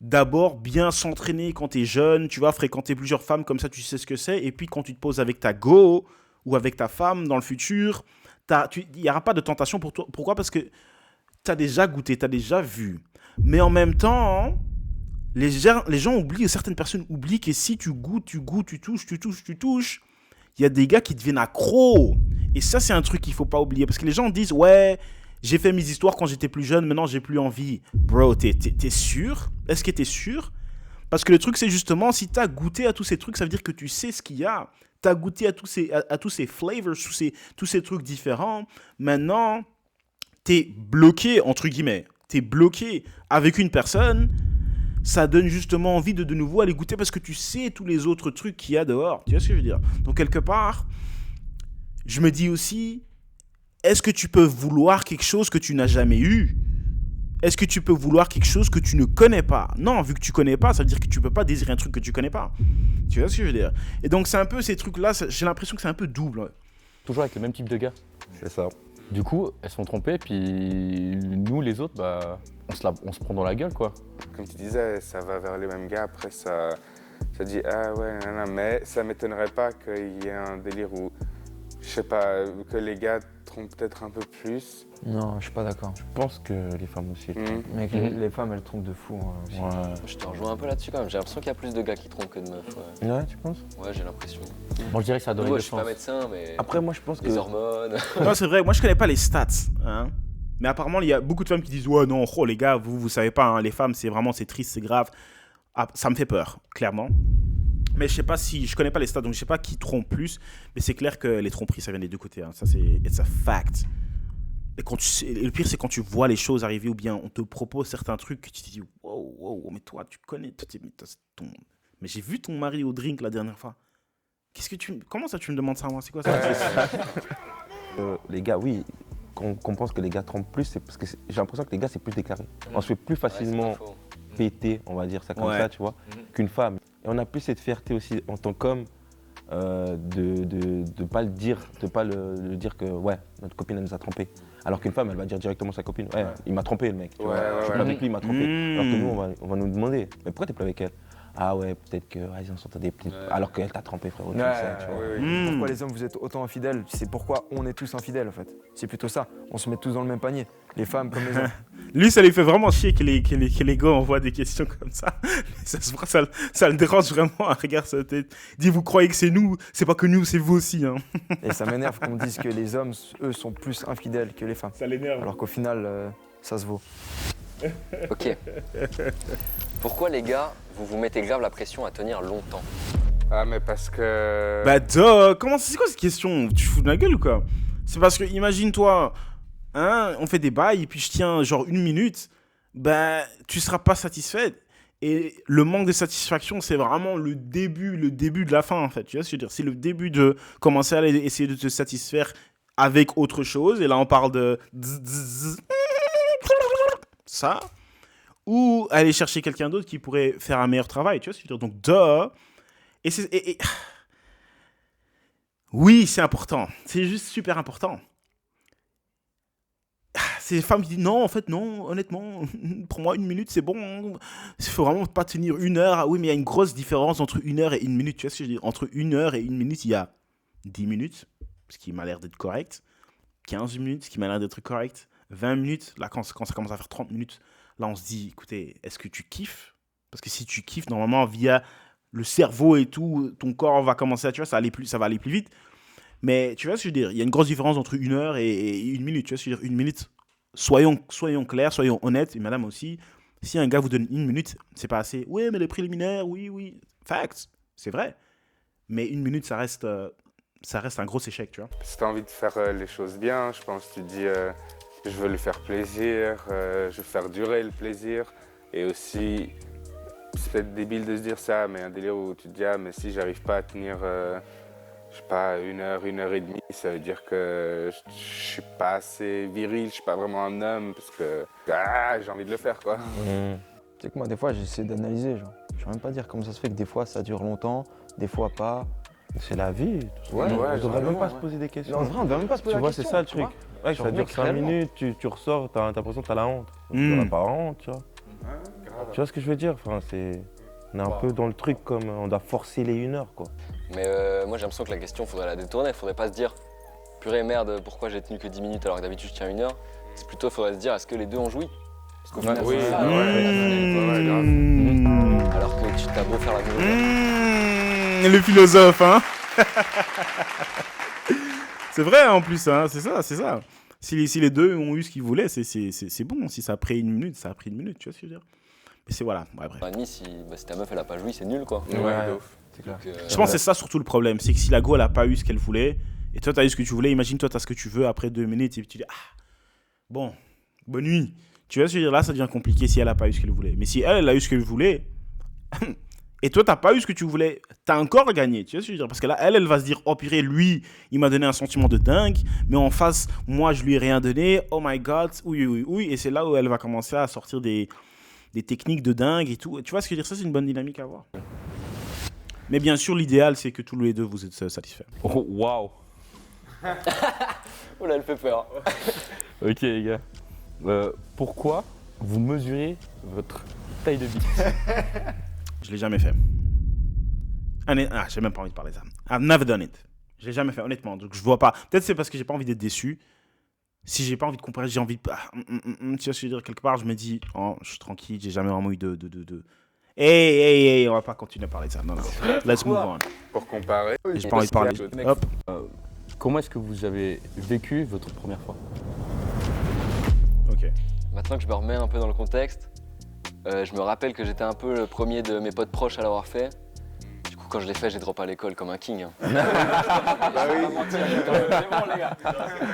d'abord bien s'entraîner quand tu es jeune, tu vas fréquenter plusieurs femmes, comme ça tu sais ce que c'est, et puis quand tu te poses avec ta go ou avec ta femme dans le futur, il n'y aura pas de tentation pour toi. Pourquoi? Parce que tu as déjà goûté, tu as déjà vu. Mais en même temps, les gens oublient, certaines personnes oublient que si tu goûtes, tu touches, il y a des gars qui deviennent accros. Et ça, c'est un truc qu'il faut pas oublier. Parce que les gens disent, ouais, j'ai fait mes histoires quand j'étais plus jeune, maintenant j'ai plus envie. Bro, t'es sûr? Est-ce que t'es sûr? Parce que le truc, c'est justement, si t'as goûté à tous ces trucs, ça veut dire que tu sais ce qu'il y a. T'as goûté à tous ces flavors, tous ces trucs différents. Maintenant, t'es bloqué, entre guillemets. T'es bloqué avec une personne. Ça donne justement envie de nouveau aller goûter parce que tu sais tous les autres trucs qu'il y a dehors. Tu vois ce que je veux dire? Donc, quelque part, je me dis aussi, est-ce que tu peux vouloir quelque chose que tu n'as jamais eu? Est-ce que tu peux vouloir quelque chose que tu ne connais pas? Non, vu que tu connais pas, ça veut dire que tu peux pas désirer un truc que tu connais pas. Tu vois ce que je veux dire? Et donc, c'est un peu ces trucs-là, j'ai l'impression que c'est un peu double. Toujours avec le même type de gars. C'est ça. Du coup, elles sont trompées, puis nous, les autres, bah, on se prend dans la gueule, quoi. Comme tu disais, ça va vers les mêmes gars, après ça dit ah ouais, mais ça m'étonnerait pas qu'il y ait un délire où, je sais pas, que les gars trompent peut-être un peu plus. Non, je suis pas d'accord. Je pense que les femmes aussi. Mec, les femmes, elles trompent de fou. Hein. Ouais. Je te rejoins un peu là-dessus quand même. J'ai l'impression qu'il y a plus de gars qui trompent que de meufs. Ouais, tu penses? Ouais, j'ai l'impression. Bon, je dirais que ça a donné Moi, deux je suis sens. pas médecin, mais Après, moi, je pense que... les hormones. Non, c'est vrai, moi je connais pas les stats. Hein. Mais apparemment, il y a beaucoup de femmes qui disent, ouais, non, oh, les gars, vous savez pas, hein, les femmes, c'est triste, c'est grave. Ah, ça me fait peur, clairement. Mais je connais pas les stats, donc je sais pas qui trompe plus. Mais c'est clair que les tromperies, ça vient des deux côtés. Hein. Ça, it's a fact. Et le pire, c'est quand tu vois les choses arriver ou bien on te propose certains trucs que tu te dis, wow, mais toi, tu connais. Mais j'ai vu ton mari au drink la dernière fois. Comment ça, tu me demandes ça, moi? C'est quoi ça? Les gars, oui, qu'on pense que les gars trompent plus, c'est parce que j'ai l'impression que les gars, c'est plus déclaré. On se fait plus facilement péter, on va dire ça comme ça, tu vois, qu'une femme. Et on a plus cette fierté aussi en tant qu'homme de pas le dire, le dire que ouais, notre copine elle nous a trompés. Alors qu'une femme, elle va dire directement à sa copine, ouais, il m'a trompé le mec. Tu vois, je suis plus avec lui, il m'a trompé. Alors que nous, on va nous demander, mais pourquoi t'es plus avec elle? Ah ouais, peut-être que ils en sont des petites. Alors qu'elle t'a trompé, frérot. Tu le sais, tu vois. Pourquoi les hommes vous êtes autant infidèles? C'est pourquoi on est tous infidèles en fait. C'est plutôt ça. On se met tous dans le même panier. Les femmes comme les hommes. Lui, ça lui fait vraiment chier que les gars envoient des questions comme ça. Ça le dérange vraiment. Regarde sa tête. Il dit, vous croyez que c'est nous? C'est pas que nous, c'est vous aussi. Hein. Et ça m'énerve qu'on dise que les hommes, eux, sont plus infidèles que les femmes. Ça l'énerve. Alors qu'au final, ça se vaut. Ok. Pourquoi les gars, vous mettez grave la pression à tenir longtemps? Ah mais parce que... Bah c'est quoi cette question? Tu fous de ma gueule ou quoi? C'est parce que, imagine-toi, hein, on fait des bails et puis je tiens genre 1 minute, bah tu seras pas satisfait. Et le manque de satisfaction, c'est vraiment le début de la fin en fait. Tu vois ce que je veux dire? C'est le début de commencer à essayer de te satisfaire avec autre chose. Et là on parle de... ça, ou aller chercher quelqu'un d'autre qui pourrait faire un meilleur travail, tu vois ce que je veux dire? Donc, oui, c'est important. C'est juste super important. C'est les femmes qui disent non, en fait, non, honnêtement, pour moi, 1 minute, c'est bon. Il faut vraiment pas tenir 1 heure. Ah oui, mais il y a une grosse différence entre 1 heure et 1 minute. Tu vois ce que je veux dire? Entre 1 heure et 1 minute, il y a 10 minutes, ce qui m'a l'air d'être correct. 15 minutes, ce qui m'a l'air d'être correct. 20 minutes, là, quand ça commence à faire 30 minutes, là, on se dit, écoutez, est-ce que tu kiffes? Parce que si tu kiffes, normalement, via le cerveau et tout, ton corps va commencer à, tu vois, ça va aller plus vite. Mais tu vois ce que je veux dire? Il y a une grosse différence entre 1 heure et 1 minute. Tu vois ce que je veux dire? 1 minute, soyons clairs, soyons honnêtes, et madame aussi, si un gars vous donne 1 minute, c'est pas assez. Oui, mais les préliminaires, oui. Facts, c'est vrai. Mais 1 minute, ça reste un gros échec, tu vois. Si tu as envie de faire les choses bien, je pense, tu te dis... je veux lui faire plaisir, je veux faire durer le plaisir. Et aussi, c'est peut-être débile de se dire ça, mais un délire où tu te dis, ah, mais si j'arrive pas à tenir, je sais pas, 1 heure, 1 heure et demie, ça veut dire que je suis pas assez viril, je suis pas vraiment un homme, parce que j'ai envie de le faire, quoi. Tu sais que moi, des fois, j'essaie d'analyser, genre. Je sais même pas dire comment ça se fait que des fois, ça dure longtemps, des fois pas. C'est la vie. Ouais, on ouais, devrait même pas ouais. se poser des questions. Non, en vrai, on devrait même pas se poser Tu la vois, question. c'est ça le truc. Ouais, Genre, ça dure mec, 5 réellement. minutes, tu ressors, t'as l'impression que t'as la honte. Tu n'as pas honte, tu vois. Tu vois ce que je veux dire? Enfin, on est un peu dans le truc comme on doit forcer les 1 heure, quoi. Mais moi j'ai l'impression que la question, faudrait la détourner. Faudrait pas se dire, purée merde, pourquoi j'ai tenu que 10 minutes alors que d'habitude je tiens 1 heure. C'est plutôt, faudrait se dire, est-ce que les deux ont joui? Parce qu'au final, Oui, c'est ça, ouais, grave. Alors que tu t'as beau faire la philosophe. Le philosophe, hein. C'est vrai en plus, hein, c'est ça. Si les deux ont eu ce qu'ils voulaient, c'est bon. Si ça a pris 1 minute, ça a pris 1 minute, tu vois ce que je veux dire. Mais c'est voilà, ouais, bref. À demi, si ta meuf elle a pas joui, c'est nul quoi. Ouais, de ouf. C'est clair. Donc, Je pense que c'est ça surtout le problème, c'est que si la go elle a pas eu ce qu'elle voulait, et toi t'as eu ce que tu voulais, imagine toi t'as ce que tu veux après 2 minutes, et puis tu dis bon, bonne nuit. Tu vois ce que je veux dire, là ça devient compliqué si elle a pas eu ce qu'elle voulait. Mais si elle a eu ce qu'elle voulait, et toi t'as pas eu ce que tu voulais, t'as encore gagné, tu vois ce que je veux dire, parce que là elle va se dire oh purée, lui il m'a donné un sentiment de dingue, mais en face moi je lui ai rien donné, oh my god, oui, et c'est là où elle va commencer à sortir des techniques de dingue et tout. Tu vois ce que je veux dire, ça c'est une bonne dynamique à avoir. Mais bien sûr, l'idéal, c'est que tous les deux, vous êtes satisfaits. Oh, waouh. Oh là, elle fait peur. Ok, les gars. Pourquoi vous mesurez votre taille de bite? Je l'ai jamais fait. J'ai même pas envie de parler de ça. I've never done it. Je l'ai jamais fait, honnêtement. Donc, je vois pas. Peut-être c'est parce que j'ai pas envie d'être déçu. Si j'ai pas envie de comparer, j'ai envie de... tu vois ce que je veux dire, quelque part, je me dis, oh, je suis tranquille, j'ai jamais vraiment eu de... Hey, on va pas continuer à parler de ça. Non. Let's move on. Pour comparer. J'ai pas envie de parler. Hop. Comment est-ce que vous avez vécu votre première fois? Ok. Maintenant que je me remets un peu dans le contexte, je me rappelle que j'étais un peu le premier de mes potes proches à l'avoir fait. Du coup, quand je l'ai fait, j'ai drop à l'école comme un king. Hein. Bah oui. C'est bon, les gars.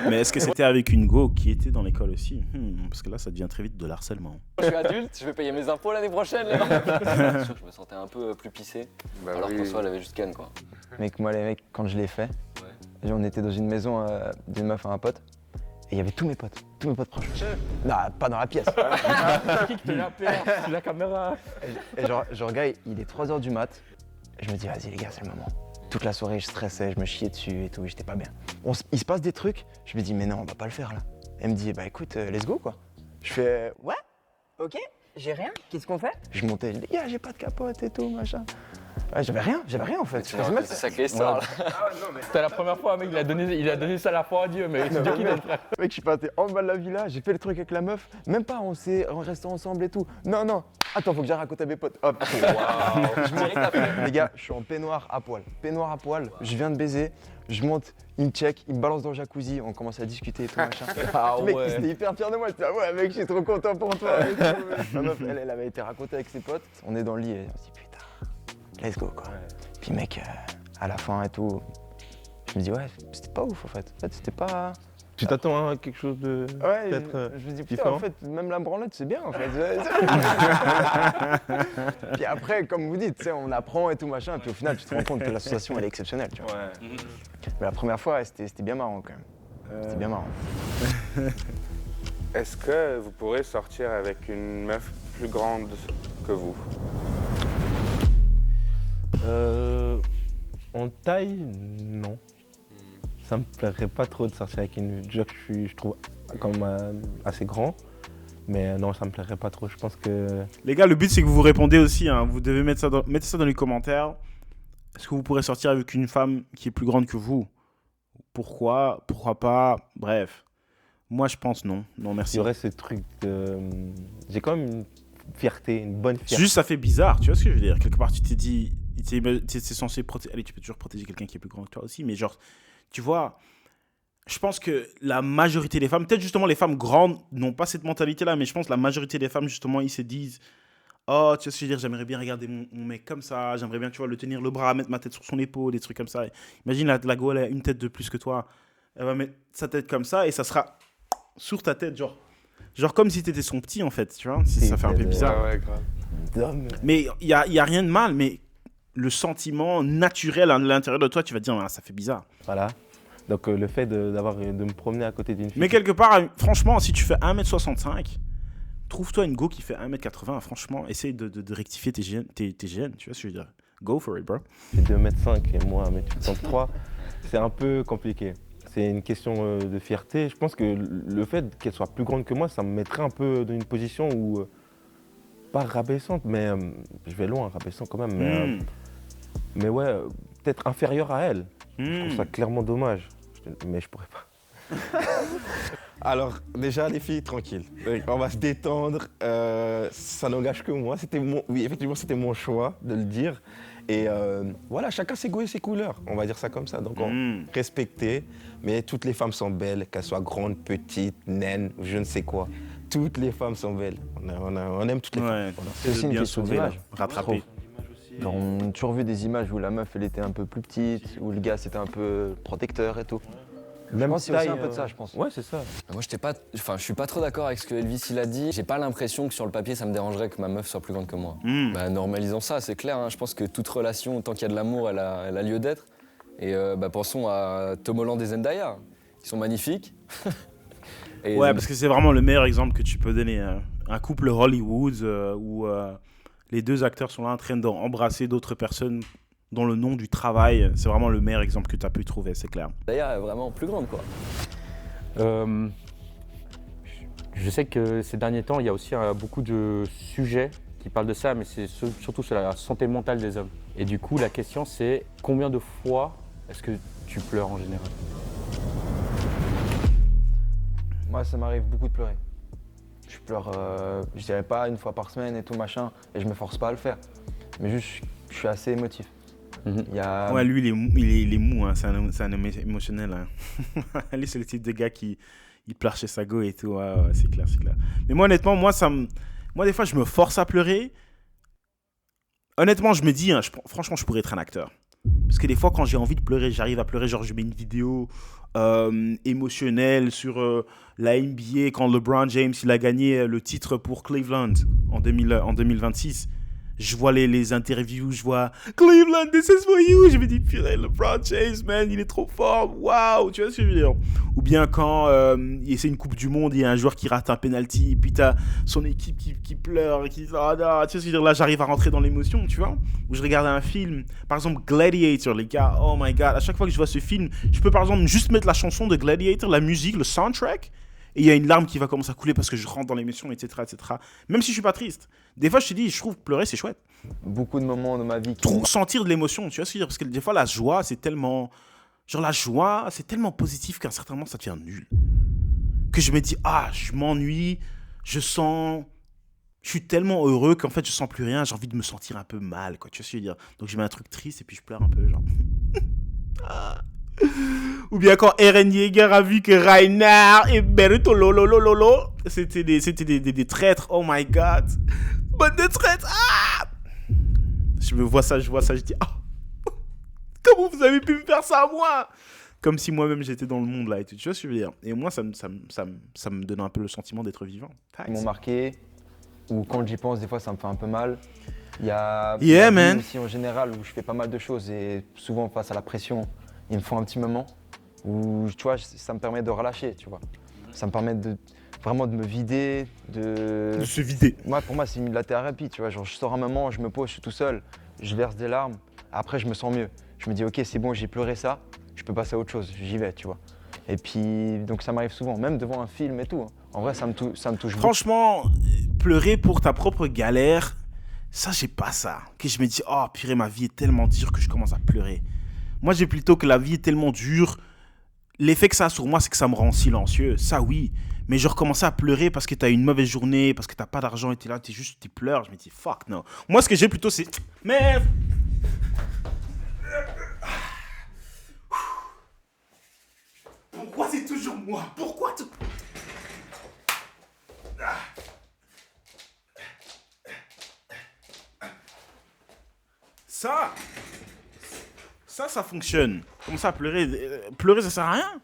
Mais est-ce que c'était avec une go qui était dans l'école aussi? Parce que là, ça devient très vite de l'harcèlement. Je suis adulte, je vais payer mes impôts l'année prochaine. Les gars. Je me sentais un peu plus pissé, Bah alors oui. qu'en soi, elle avait juste canne quoi. Mec, moi, les mecs, quand je l'ai fait, on était dans une maison d'une meuf à un pote, et il y avait tous mes potes proches. Non, pas dans la pièce. Qui te la perd? La caméra. Et genre, gars, il est 3h du mat, et je me dis, vas-y, les gars, c'est le moment. Toute la soirée, je stressais, je me chiais dessus et tout, j'étais pas bien. Il se passe des trucs, je me dis, mais non, on va pas le faire là. Elle me dit, bah écoute, let's go quoi. Je fais, ouais, ok, j'ai rien, qu'est-ce qu'on fait? Je montais, je dis, gars, j'ai pas de capote et tout, machin. Ouais, j'avais rien en fait. Tu racontes une sacrée histoire là. C'était la première fois, mec, il a donné ça à la foi à Dieu, mais c'est Dieu qui donne, frère. Mec, je suis passé en bas de la villa, j'ai fait le truc avec la meuf, même pas, on restait ensemble et tout. Non, attends, faut que j'aille raconter à mes potes. Hop, les gars, je suis en peignoir à poil, je viens de baiser, je monte, il me check, il me balance dans le jacuzzi, on commence à discuter et tout machin. Ah Mec, ouais. c'était hyper fier de moi, j'étais ouais mec, je suis trop content pour toi. Et tout. La meuf, elle avait été racontée avec ses potes, on est dans le lit et on se dit putain, let's go quoi. Puis mec, à la fin et tout, je me dis ouais, c'était pas ouf en fait c'était pas... Tu t'attends à quelque chose de Ouais, peut-être je me dis, putain, différent. en fait, même la branlette, c'est bien, en fait. Puis après, comme vous dites, tu sais, on apprend et tout, machin, puis au final, tu te rends compte que l'association, elle est exceptionnelle, tu vois. Mais la première fois, ouais, c'était bien marrant, quand même. C'était bien marrant. Est-ce que vous pourrez sortir avec une meuf plus grande que vous? En taille, non. Ça me plairait pas trop de sortir avec une... Déjà que je trouve quand même assez grand. Mais non, ça me plairait pas trop. Je pense que... Les gars, le but, c'est que vous répondez aussi. Hein. Vous devez mettez ça dans les commentaires. Est-ce que vous pourrez sortir avec une femme qui est plus grande que vous? Pourquoi? Pourquoi pas? Bref. Moi, je pense non. Non, merci. Il y aurait ce truc de... J'ai quand même une fierté, une bonne fierté. Juste, ça fait bizarre. Tu vois ce que je veux dire? Quelque part, tu t'es dit... C'est censé protéger... Allez, tu peux toujours protéger quelqu'un qui est plus grand que toi aussi. Mais genre, tu vois... Je pense que la majorité des femmes, peut-être justement les femmes grandes n'ont pas cette mentalité-là, mais je pense que la majorité des femmes, justement, ils se disent « Oh, tu vois ce que je veux dire, j'aimerais bien regarder mon mec comme ça, j'aimerais bien, tu vois, le tenir le bras, mettre ma tête sur son épaule, des trucs comme ça. » Imagine, la go, elle a une tête de plus que toi. Elle va mettre sa tête comme ça et ça sera sur ta tête, genre comme si t'étais son petit, en fait, tu vois. Ça fait un peu bizarre. Ah ouais, grave. Mais il y a rien de mal, mais le sentiment naturel à l'intérieur de toi, tu vas te dire ah, « Ça fait bizarre. » Voilà. Donc le fait de me promener à côté d'une fille... Mais quelque part, franchement, si tu fais 1m65, trouve-toi une go qui fait 1m80. Franchement, essaye de rectifier tes gènes, tu vois ce que je veux dire. Go for it, bro. J'ai 2m5 et moi 1m83. C'est un peu compliqué. C'est une question de fierté. Je pense que le fait qu'elle soit plus grande que moi, ça me mettrait un peu dans une position où... pas rabaissante, mais... je vais loin, rabaissant quand même. Mais ouais, peut-être inférieure à elle. Je trouve ça clairement dommage. Mais je pourrais pas. Alors, déjà, les filles, tranquille. On va se détendre. Ça n'engage que moi. Oui, effectivement, c'était mon choix de le dire. Et voilà, chacun ses goûts et ses couleurs. On va dire ça comme ça. Donc, respecter. Mais toutes les femmes sont belles, qu'elles soient grandes, petites, naines, je ne sais quoi. Toutes les femmes sont belles. On aime toutes les femmes. Voilà. C'est aussi une bien question sauvé, là. d'image. Rattrapé. Genre, on a toujours vu des images où la meuf, elle était un peu plus petite, où le gars, c'était un peu protecteur et tout. Je pense qu'il y a aussi un peu de ça, je pense. Ouais, c'est ça. Moi, je suis pas trop d'accord avec ce que Elvis il a dit. J'ai pas l'impression que sur le papier, ça me dérangerait que ma meuf soit plus grande que moi. Bah, normalisons ça, c'est clair. Hein. Je pense que toute relation, tant qu'il y a de l'amour, elle a lieu d'être. Et pensons à Tom Holland et Zendaya, qui sont magnifiques. Et Ouais, parce que c'est vraiment le meilleur exemple que tu peux donner. Un couple Hollywood où les deux acteurs sont là en train d'embrasser d'autres personnes dans le nom du travail. C'est vraiment le meilleur exemple que tu as pu trouver, c'est clair. Zendaya est vraiment plus grande, quoi. Je sais que ces derniers temps, il y a aussi beaucoup de sujets qui parlent de ça, mais c'est surtout sur la santé mentale des hommes. Et du coup, la question, c'est combien de fois est-ce que tu pleures en général? Moi, ça m'arrive beaucoup de pleurer. Je pleure, je dirais pas une fois par semaine et tout machin, et je me force pas à le faire. Mais juste, je suis assez émotif. Il y a... Ouais, lui, il est mou, hein. C'est un homme émotionnel. Hein. Lui, c'est le type de gars qui il pleure chez sa go et tout. Ouais, c'est clair, c'est clair. Mais moi, honnêtement, moi, des fois, je me force à pleurer. Honnêtement, je me dis, hein, franchement, je pourrais être un acteur. Parce que des fois, quand j'ai envie de pleurer, j'arrive à pleurer. Genre, je mets une vidéo émotionnelle sur la NBA quand LeBron James il a gagné le titre pour Cleveland en 2026. Je vois les interviews, je vois Cleveland, this is for you. Je me dis, purée, LeBron James, man, il est trop fort. Waouh, tu vois ce que je veux dire? Ou bien quand c'est une Coupe du Monde, il y a un joueur qui rate un penalty, et puis t'as son équipe qui pleure, et qui dit, ah non, tu vois ce que je veux dire? Là, j'arrive à rentrer dans l'émotion, tu vois? Ou je regarde un film, par exemple Gladiator, les gars, oh my god, à chaque fois que je vois ce film, je peux par exemple juste mettre la chanson de Gladiator, la musique, le soundtrack, et il y a une larme qui va commencer à couler parce que je rentre dans l'émotion, etc., etc. Même si je suis pas triste. Des fois, je te dis, je trouve que pleurer, c'est chouette. Beaucoup de moments dans ma vie qui... Trop sentir de l'émotion, tu vois ce que je veux dire? Parce que des fois, la joie, c'est tellement... Genre, la joie, c'est tellement positif qu'à un certain moment, ça devient nul. Que je me dis, ah, je m'ennuie, je suis tellement heureux qu'en fait, je sens plus rien, j'ai envie de me sentir un peu mal, quoi. Tu vois ce que je veux dire? Donc, je mets un truc triste et puis je pleure un peu, genre... ah. Ou bien quand Eren Yeager a vu que Reinhard et Berto Lolo, c'était des traîtres, oh my god, bande de traîtres, ah! Je vois ça, je dis, ah, comment vous avez pu me faire ça à moi? Comme si moi-même j'étais dans le monde là et tout, tu vois ce que je veux dire? Et moi, ça me donne un peu le sentiment d'être vivant. Ils m'ont marqué, ou quand j'y pense, des fois ça me fait un peu mal. Il y a man. aussi en général où je fais pas mal de choses et souvent face à la pression, il me faut un petit moment où, tu vois, ça me permet de relâcher, tu vois. Ça me permet vraiment de me vider, De se vider. Moi, pour moi, c'est de la thérapie, tu vois. Genre, je sors un moment, je me pose, je suis tout seul, je verse des larmes, après, je me sens mieux. Je me dis, ok, c'est bon, j'ai pleuré ça, je peux passer à autre chose, j'y vais, tu vois. Et puis, donc ça m'arrive souvent, même devant un film et tout. En vrai, ça me touche Franchement, pleurer pour ta propre galère, ça, j'ai pas ça. Que je me dis, oh, purée, ma vie est tellement dure que je commence à pleurer. Moi, j'ai plutôt que la vie est tellement dure. L'effet que ça a sur moi, c'est que ça me rend silencieux. Ça, oui. Mais je recommençais à pleurer parce que t'as une mauvaise journée, parce que t'as pas d'argent et t'es là, tu pleures. Je me dis, fuck, non. Moi, ce que j'ai plutôt, c'est... Mais... Pourquoi c'est toujours moi? Pourquoi tout... Ça fonctionne. Comment ça, pleurer? Pleurer, ça sert à rien.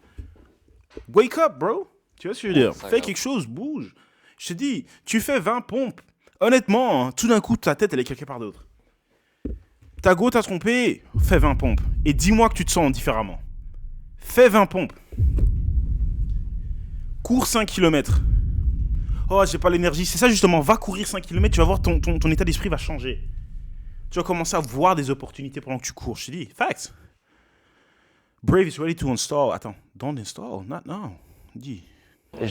Wake up, bro. Tu vois ce que je veux dire? Fais quelque chose, bouge. Je te dis, tu fais 20 pompes. Honnêtement, hein, tout d'un coup, ta tête, elle est quelque part d'autre. Ta go t'a trompé, fais 20 pompes. Et dis-moi que tu te sens différemment. Fais 20 pompes. Cours 5 km. Oh, j'ai pas l'énergie. C'est ça, justement. Va courir 5 km, tu vas voir, ton état d'esprit va changer. Tu vas commencer à voir des opportunités pendant que tu cours. Je te dis, facts. Brave is ready to install. Attends, don't install, not now. Dis. Et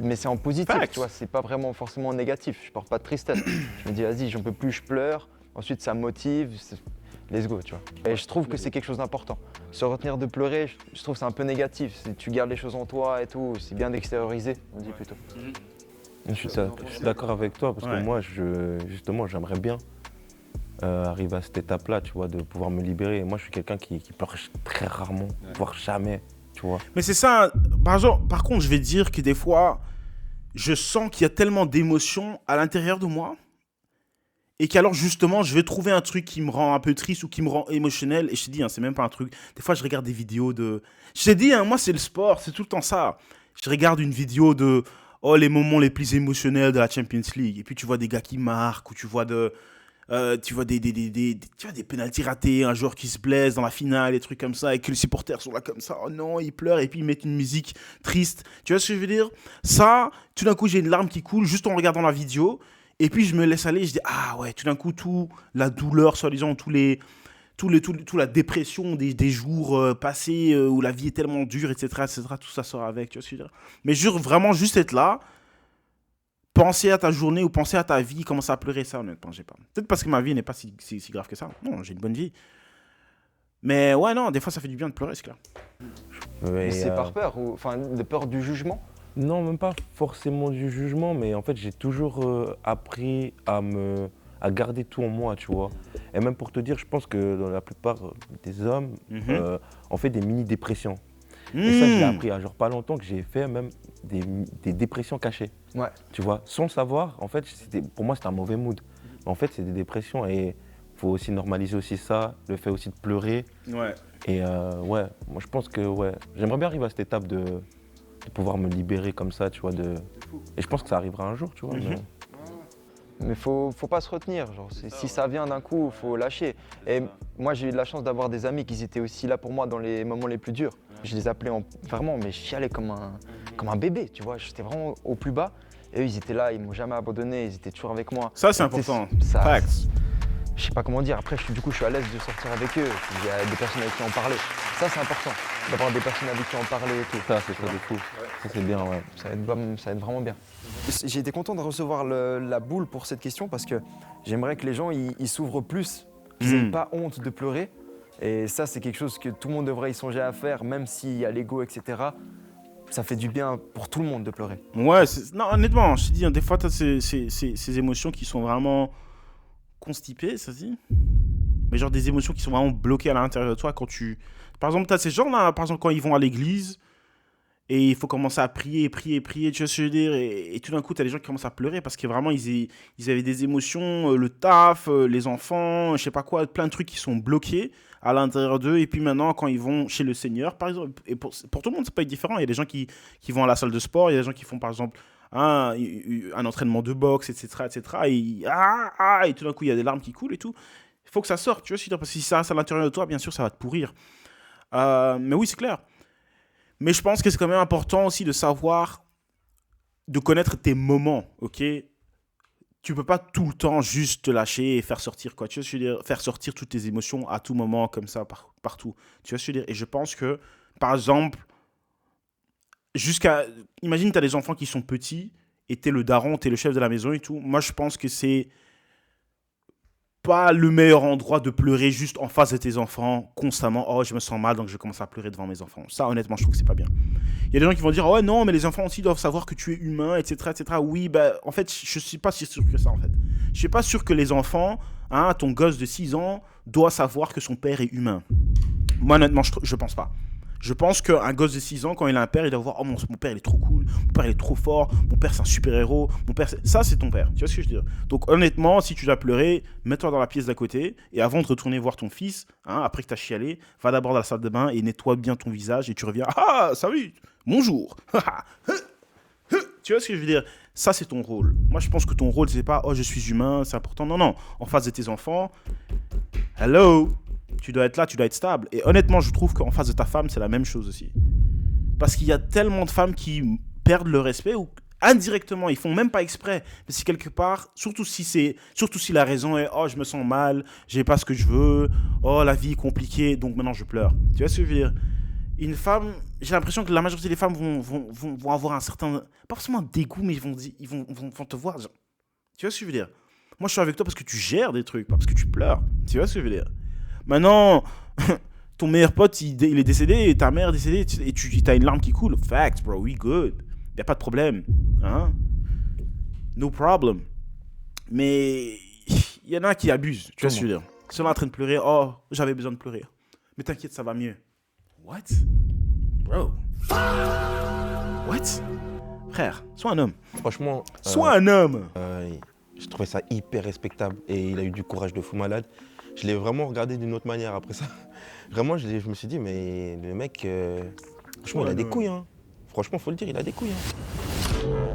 mais c'est en positif, Facts. tu vois, c'est pas vraiment forcément négatif. Je porte pas de tristesse. Je me dis, vas-y, j'en peux plus, je pleure. Ensuite, ça me motive. let's go, tu vois. Et je trouve que c'est quelque chose d'important. Se retenir de pleurer, je trouve que c'est un peu négatif. Tu gardes les choses en toi et tout, c'est bien d'extérioriser, on dit plutôt. Je suis d'accord avec toi parce que moi, justement, j'aimerais bien arriver à cette étape-là, tu vois, de pouvoir me libérer. Et moi, je suis quelqu'un qui pleure très rarement, voire jamais, tu vois. Mais c'est ça, par contre, je vais dire que des fois, je sens qu'il y a tellement d'émotions à l'intérieur de moi et qu'alors, justement, je vais trouver un truc qui me rend un peu triste ou qui me rend émotionnel. Et je te dis, c'est même pas un truc. Des fois, je regarde des vidéos de... Je t'ai dit, moi, c'est le sport, c'est tout le temps ça. Je regarde une vidéo de... les moments les plus émotionnels de la Champions League. Et puis, tu vois des gars qui marquent ou tu vois des pénaltys ratés, un joueur qui se blesse dans la finale, des trucs comme ça, et que les supporters sont là comme ça, oh non, ils pleurent, et puis ils mettent une musique triste. Tu vois ce que je veux dire? Ça, tout d'un coup, j'ai une larme qui coule juste en regardant la vidéo, et puis je me laisse aller, je dis, ah ouais, tout d'un coup, tout la douleur, soi-disant, toute la dépression des jours passés où la vie est tellement dure, etc., tout ça sort avec, tu vois ce que je veux dire? Mais vraiment juste être là, penser à ta journée ou penser à ta vie, commencer à pleurer, ça, honnêtement, j'ai pas. Peut-être parce que ma vie n'est pas si grave que ça. Non, j'ai une bonne vie. Mais ouais, non, des fois, ça fait du bien de pleurer, c'est clair. Mais c'est par peur, enfin, de peur du jugement? Non, même pas forcément du jugement, mais en fait, j'ai toujours appris à garder tout en moi, tu vois. Et même pour te dire, je pense que dans la plupart des hommes, on fait des mini-dépressions. Et ça, je l'ai appris il y a genre pas longtemps que j'ai fait même des dépressions cachées. Ouais. Tu vois, sans le savoir, en fait, pour moi, c'était un mauvais mood. Mais en fait, c'est des dépressions et il faut aussi normaliser aussi ça, le fait aussi de pleurer. Ouais. Et ouais, moi, je pense que j'aimerais bien arriver à cette étape de pouvoir me libérer comme ça, tu vois. Et je pense que ça arrivera un jour, tu vois. Mais faut pas se retenir, genre, si ça vient d'un coup, faut lâcher. Et moi, j'ai eu de la chance d'avoir des amis qui étaient aussi là pour moi dans les moments les plus durs. Je les appelais vraiment, mais je chialais comme un bébé, tu vois. J'étais vraiment au plus bas. Et eux, ils étaient là, ils m'ont jamais abandonné, ils étaient toujours avec moi. Ça, c'est important. Facts. Je sais pas comment dire. Après, du coup, je suis à l'aise de sortir avec eux. Il y a des personnes avec qui en parler. Ça, c'est important, d'avoir des personnes avec qui en parler et tout. Ça, c'est ça de fou. Ça, c'est bien, ouais. Ça aide vraiment bien. J'ai été content de recevoir la boule pour cette question parce que j'aimerais que les gens ils s'ouvrent plus, qu'ils n'aient pas honte de pleurer. Et ça, c'est quelque chose que tout le monde devrait y songer à faire, même s'il y a l'ego, etc. Ça fait du bien pour tout le monde de pleurer. Ouais, non, honnêtement, je te dis, des fois, tu as ces émotions qui sont vraiment constipées, ça se dit? Mais genre des émotions qui sont vraiment bloquées à l'intérieur de toi quand tu... Par exemple, tu as ces gens-là, par exemple, quand ils vont à l'église et il faut commencer à prier, tu vois ce que je veux dire? Et tout d'un coup, tu as des gens qui commencent à pleurer parce que vraiment, ils avaient des émotions, le taf, les enfants, je sais pas quoi, plein de trucs qui sont bloqués à l'intérieur d'eux. Et puis maintenant, quand ils vont chez le Seigneur, par exemple, et pour tout le monde, c'est pas différent. Il y a des gens qui vont à la salle de sport, il y a des gens qui font, par exemple, un entraînement de boxe, etc. Et tout d'un coup, il y a des larmes qui coulent et tout. Il faut que ça sorte, tu vois, parce que si ça reste à l'intérieur de toi, bien sûr, ça va te pourrir. Mais oui, c'est clair. Mais je pense que c'est quand même important aussi de savoir, de connaître tes moments, ok? Tu peux pas tout le temps juste te lâcher et faire sortir, quoi. Tu vois ce que je veux dire? Faire sortir toutes tes émotions à tout moment, comme ça, partout. Tu vois ce que je veux dire? Et je pense que, par exemple, imagine, tu as des enfants qui sont petits et tu es le daron, tu es le chef de la maison et tout. Moi, je pense que c'est pas le meilleur endroit de pleurer juste en face de tes enfants constamment. Oh, je me sens mal, donc je commence à pleurer devant mes enfants. Ça, honnêtement, je trouve que c'est pas bien. Il y a des gens qui vont dire, oh non, mais les enfants aussi doivent savoir que tu es humain, etc. Oui, en fait, je suis pas si sûr que ça, en fait. Je suis pas sûr que les enfants, ton gosse de 6 ans, doit savoir que son père est humain. Moi, honnêtement, je pense pas. Je pense qu'un gosse de 6 ans, quand il a un père, il doit voir, oh mon père il est trop cool, mon père il est trop fort, mon père c'est un super-héros, ça c'est ton père, tu vois ce que je veux dire? Donc honnêtement, si tu dois pleurer, mets-toi dans la pièce d'à côté, et avant de retourner voir ton fils, après que tu as chialé, va d'abord dans la salle de bain et nettoie bien ton visage, et tu reviens, salut, bonjour. Tu vois ce que je veux dire? Ça c'est ton rôle. Moi je pense que ton rôle c'est pas, oh je suis humain, c'est important, non, en face de tes enfants, hello. Tu dois être là, tu dois être stable. Et honnêtement, je trouve qu'en face de ta femme, c'est la même chose aussi. Parce qu'il y a tellement de femmes qui perdent le respect ou indirectement, ils font même pas exprès. Mais c'est quelque part, surtout si la raison est « Oh, je me sens mal, j'ai pas ce que je veux, oh, la vie est compliquée, donc maintenant je pleure. » Tu vois ce que je veux dire? Une femme, j'ai l'impression que la majorité des femmes vont avoir un certain, pas forcément un dégoût, mais ils vont te voir. Genre, tu vois ce que je veux dire? Moi, je suis avec toi parce que tu gères des trucs, pas parce que tu pleures. Tu vois ce que je veux dire? Maintenant, ton meilleur pote, il est décédé, et ta mère est décédée, et tu as une larme qui coule. Facts, bro, we good. Y a pas de problème. Hein? No problem. Mais il y en a qui abusent, tu vois ce que je veux dire. Ils sont là en train de pleurer. Oh, j'avais besoin de pleurer. Mais t'inquiète, ça va mieux. What? Bro. What? Frère, sois un homme. Franchement, Sois un homme. je trouvais ça hyper respectable et il a eu du courage de fou malade. Je l'ai vraiment regardé d'une autre manière après ça. Vraiment, je me suis dit, mais le mec, franchement, il a des couilles. Hein. Franchement, faut le dire, il a des couilles. Hein.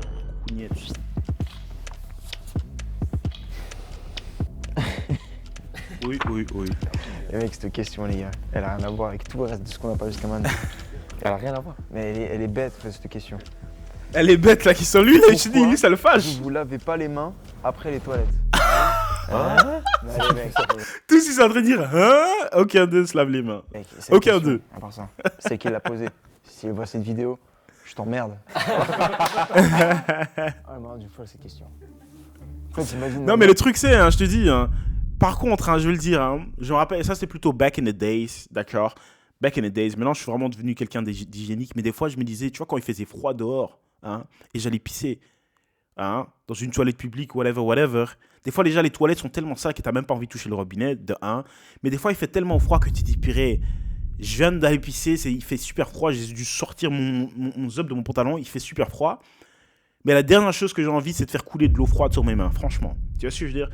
Oui. Et mec, cette question, les gars, elle a rien à voir avec tout le reste de ce qu'on a parlé jusqu'à maintenant. Elle a rien à voir. Mais elle est bête, cette question. Elle est bête là qui sont lui, je dis, lui ça le fâche. Vous lavez pas les mains après les toilettes. Hein? Allez, mec, Tous ils sont en train de dire, hein? Aucun d'eux se lave les mains. mec, c'est la Aucun question, d'eux. à part ça, c'est qui l'a posé. S'il voit cette vidéo, je t'emmerde. Ah, marre d'une fois cette question. En fait, t'imagines, Non mais le truc c'est, hein, je te dis, hein, par contre, hein, je vais le dire, hein, je me rappelle, ça c'était plutôt back in the days, d'accord? Back in the days, maintenant je suis vraiment devenu quelqu'un d'hygiénique, mais des fois je me disais, tu vois quand il faisait froid dehors, hein, et j'allais pisser, hein, dans une toilette publique, whatever, des fois déjà les toilettes sont tellement sales que t'as même pas envie de toucher le robinet, de un, mais des fois il fait tellement froid que tu te dis, purée, je viens d'aller pisser, il fait super froid, j'ai dû sortir mon zip de mon pantalon, il fait super froid, mais la dernière chose que j'ai envie c'est de faire couler de l'eau froide sur mes mains, franchement, tu vois ce que je veux dire?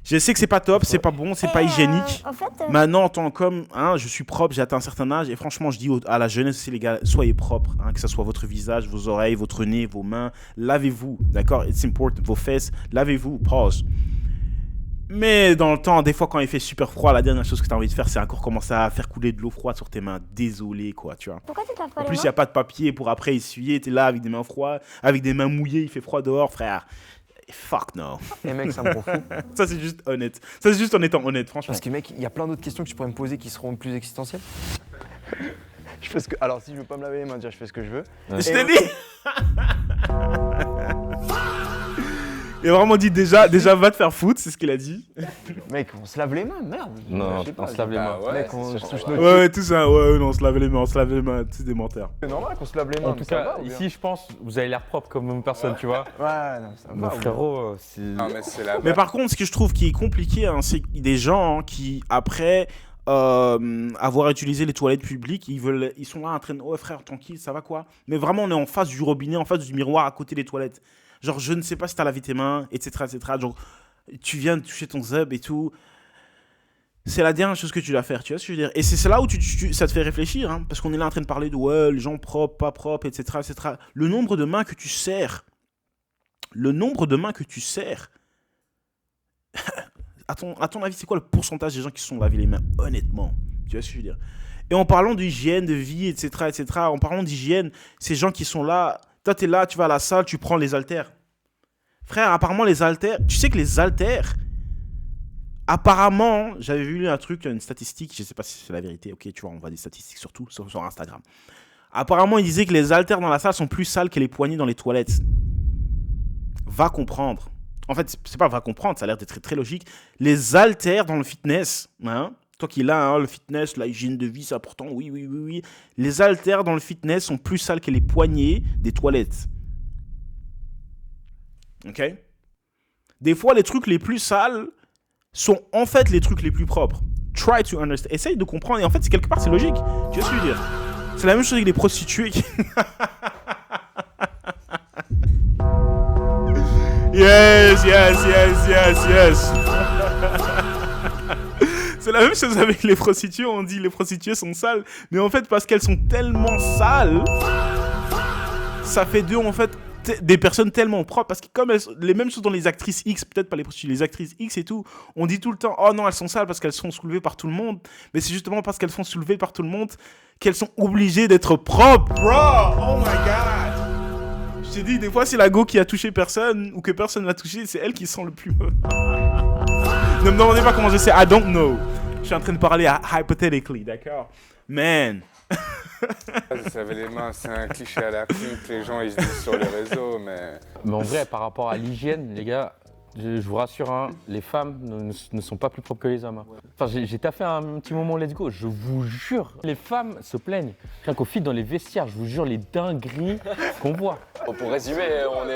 Je sais que c'est pas top, c'est pas bon, c'est pas hygiénique. Maintenant, en tant qu'homme, hein, je suis propre, j'ai atteint un certain âge et franchement, je dis à la jeunesse aussi, les gars, soyez propres, hein, que ce soit votre visage, vos oreilles, votre nez, vos mains, lavez-vous, d'accord? It's important, vos fesses, lavez-vous, pause. Mais dans le temps, des fois, quand il fait super froid, la dernière chose que tu as envie de faire, c'est encore commencer à faire couler de l'eau froide sur tes mains. Désolé, quoi, tu vois. Pourquoi tu te laves pas En les plus, il mains n'y a pas de papier pour après essuyer, t'es là avec des mains froides, avec des mains mouillées, il fait froid dehors, frère. Fuck no. Et mec, ça me rend fou. Ça, c'est juste honnête. Ça, c'est juste en étant honnête, franchement. Parce que mec, il y a plein d'autres questions que tu pourrais me poser qui seront plus existentielles. Je fais ce que... Alors si je veux pas me laver les mains, déjà je fais ce que je veux. Je t'ai dit. Il a vraiment dit déjà va te faire foutre, c'est ce qu'il a dit. Mec, on se lave les mains, merde. Non, Je sais pas, on se lave les mains. Mec, on se touche nos Ouais, tout ça, ouais, non, on se lave les mains, c'est des menteurs. C'est normal qu'on se lave les mains. En tout cas, ici, je pense, vous avez l'air propre comme une personne, tu vois. Ouais, non, ça Mon va. frérot, c'est... Non, mais c'est la Mais par contre, ce que je trouve qui est compliqué, hein, c'est des gens qui, après avoir utilisé les toilettes publiques, ils sont là en train de, oh frère, tranquille, ça va quoi? Mais vraiment, on est en face du robinet, en face du miroir, à côté des toilettes. Genre, je ne sais pas si t'as lavé tes mains, etc., etc. Genre, tu viens de toucher ton zeb et tout. C'est la dernière chose que tu dois faire, tu vois ce que je veux dire? Et c'est là où ça te fait réfléchir, hein, parce qu'on est là en train de parler de, ouais, les gens propres, pas propres, etc., etc. Le nombre de mains que tu serres, à ton avis, c'est quoi le pourcentage des gens qui se sont lavés les mains, honnêtement? Tu vois ce que je veux dire? Et en parlant d'hygiène, de vie, etc., etc., en parlant d'hygiène, ces gens qui sont là, toi, t'es là, tu vas à la salle, tu prends les haltères. Frère, apparemment, les haltères, tu sais que les haltères, apparemment, j'avais vu un truc, une statistique, je sais pas si c'est la vérité, ok, tu vois, on voit des statistiques surtout sur Instagram. Apparemment, il disait que les haltères dans la salle sont plus sales que les poignées dans les toilettes. Va comprendre. En fait, c'est pas va comprendre, ça a l'air d'être très, très logique. Les haltères dans le fitness, hein, toi qui l'as, hein, le fitness, la hygiène de vie, c'est important, oui. Les haltères dans le fitness sont plus sales que les poignées des toilettes. Ok? Des fois, les trucs les plus sales sont en fait les trucs les plus propres. Try to understand. Essaye de comprendre. Et en fait, quelque part, c'est logique. Tu vois ce que je veux dire? C'est la même chose avec les prostituées qui... Yes. C'est la même chose avec les prostituées. On dit les prostituées sont sales. Mais en fait, parce qu'elles sont tellement sales, ça fait d'eux, en fait, des personnes tellement propres. Parce que comme les mêmes choses dans les actrices X, peut-être pas les prostituées, les actrices X et tout, on dit tout le temps, oh non, elles sont sales parce qu'elles sont soulevées par tout le monde. Mais c'est justement parce qu'elles sont soulevées par tout le monde qu'elles sont obligées d'être propres. Bro, oh my god. Je t'ai dit, des fois, c'est la go qui a touché personne ou que personne n'a touché, c'est elle qui sent le plus mauvais. Ne me demandez pas comment je sais, I don't know. Je suis en train de parler hypothetically, d'accord? Man. Se laver les mains, c'est un cliché à la con que les gens ils se disent sur les réseaux, mais... Mais en vrai, par rapport à l'hygiène, les gars, Je vous rassure, hein, les femmes ne sont pas plus propres que les hommes. Hein. Enfin, j'ai taffé un petit moment let's go, je vous jure, les femmes se plaignent. Rien qu'au fil dans les vestiaires, je vous jure, les dingueries qu'on voit. Bon, pour résumer,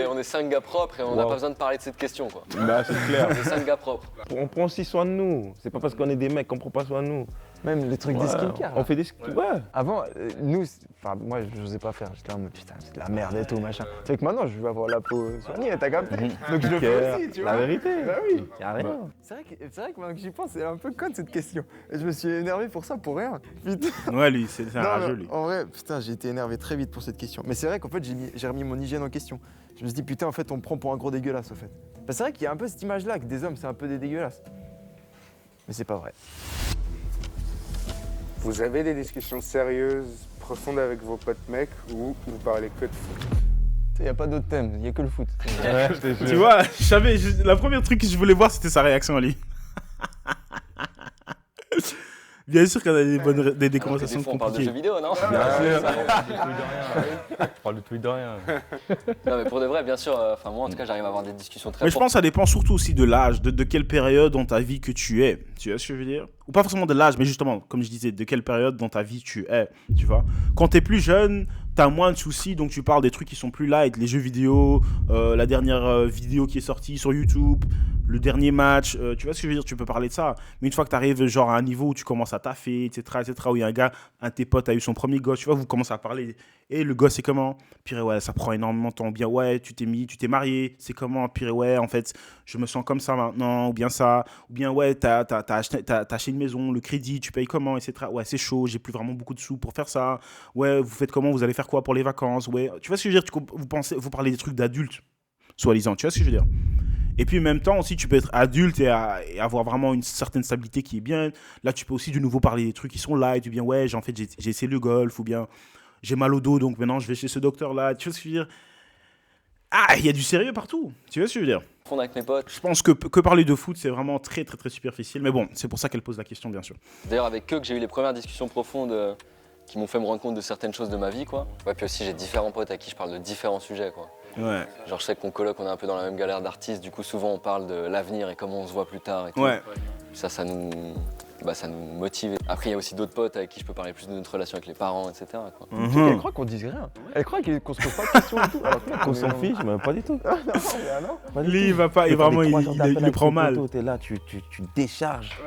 on est 5 gars propres et on n'a Wow. pas besoin de parler de cette question, quoi. Bah, c'est clair. On est 5 gars propres. On prend aussi soin de nous. C'est pas parce qu'on est des mecs qu'on prend pas soin de nous. Même les trucs des skincare. On fait des ouais. Avant, nous, enfin moi je n'osais pas faire, j'étais en mode putain c'est de la merde et tout machin. Fait que maintenant je veux avoir la peau soignée, t'as capté. Donc je le fais aussi, tu vois. La vérité. Bah oui. Y'a rien. C'est vrai que maintenant que j'y pense, c'est un peu con cette question. Et je me suis énervé pour ça, pour rien. Putain. Ouais, lui, c'est un Non, rageux, mais lui. en vrai, putain, j'ai été énervé très vite pour cette question. Mais c'est vrai qu'en fait, j'ai remis mon hygiène en question. Je me suis dit, putain, en fait, on me prend pour un gros dégueulasse, en fait. Bah, c'est vrai qu'il y a un peu cette image-là, que des hommes, c'est un peu des dégueulasses. Mais c'est pas vrai. Vous avez des discussions sérieuses, profondes avec vos potes mecs ou vous parlez que de foot? Il n'y a pas d'autre thème, il n'y a que le foot. Ouais, je te Tu jure. vois, la première truc que je voulais voir, c'était sa réaction à lui. Bien sûr qu'on a des bonnes des Alors que conversations des fois, on parle de jeux compliquées. vidéo, non? Je parle de tout et de rien. Non, mais pour de vrai, bien sûr, enfin moi en tout cas, j'arrive à avoir des discussions très Mais je pense que ça dépend surtout aussi de l'âge, de quelle période dans ta vie que tu es. Tu vois ce que je veux dire? Ou pas forcément de l'âge, mais justement, comme je disais, de quelle période dans ta vie tu es. Tu vois? Quand t'es plus jeune, t'as moins de soucis, donc tu parles des trucs qui sont plus light, les jeux vidéo, la dernière vidéo qui est sortie sur YouTube, le dernier match, tu vois ce que je veux dire? Tu peux parler de ça. Mais une fois que t'arrives genre à un niveau où tu commences à taffer, etc., où il y a un de tes potes a eu son premier gosse, tu vois, vous commencez à parler. Et le gosse, c'est comment? Puis ouais, ça prend énormément de temps. Bien, ouais, tu t'es marié, c'est comment? Puis ouais, en fait, je me sens comme ça maintenant, ou bien ça. Ou bien ouais, t'as acheté une maison, le crédit, tu payes comment, etc. Ouais, c'est chaud, j'ai plus vraiment beaucoup de sous pour faire ça. Ouais, vous faites comment? Vous allez faire quoi pour les vacances? Ouais, tu vois ce que je veux dire? Vous parlez des trucs d'adultes, soi-disant, tu vois ce que je veux dire? Et puis en même temps aussi, tu peux être adulte et avoir vraiment une certaine stabilité qui est bien. Là, tu peux aussi de nouveau parler des trucs qui sont light, ou bien ouais, en fait, j'ai essayé le golf, ou bien j'ai mal au dos, donc maintenant je vais chez ce docteur-là. Tu vois ce que je veux dire? Ah, il y a du sérieux partout. Tu vois ce que je veux dire? fond avec mes potes. Je pense que parler de foot, c'est vraiment très, très, très superficiel. Mais bon, c'est pour ça qu'elle pose la question, bien sûr. D'ailleurs, avec eux que j'ai eu les premières discussions profondes qui m'ont fait me rendre compte de certaines choses de ma vie, quoi. Ouais, puis aussi, j'ai différents potes à qui je parle de différents sujets, quoi. Ouais. Genre, je sais qu'on coloc, on est un peu dans la même galère d'artistes, du coup, souvent, on parle de l'avenir et comment on se voit plus tard et tout. Ouais. Ça nous motive. Après, il y a aussi d'autres potes avec qui je peux parler plus de notre relation avec les parents, etc., quoi. Mhm. Elle croit qu'on dise rien. Elle croit qu'on se pose pas de questions et tout. Alors que Qu'on s'en fiche, mais pas du tout. non, mais non. Pas du Lui, tout. il va pas, Mais il vraiment, t'as des 3 heures il d'appel le avec prend ton mal. poteau, t'es là, tu décharges.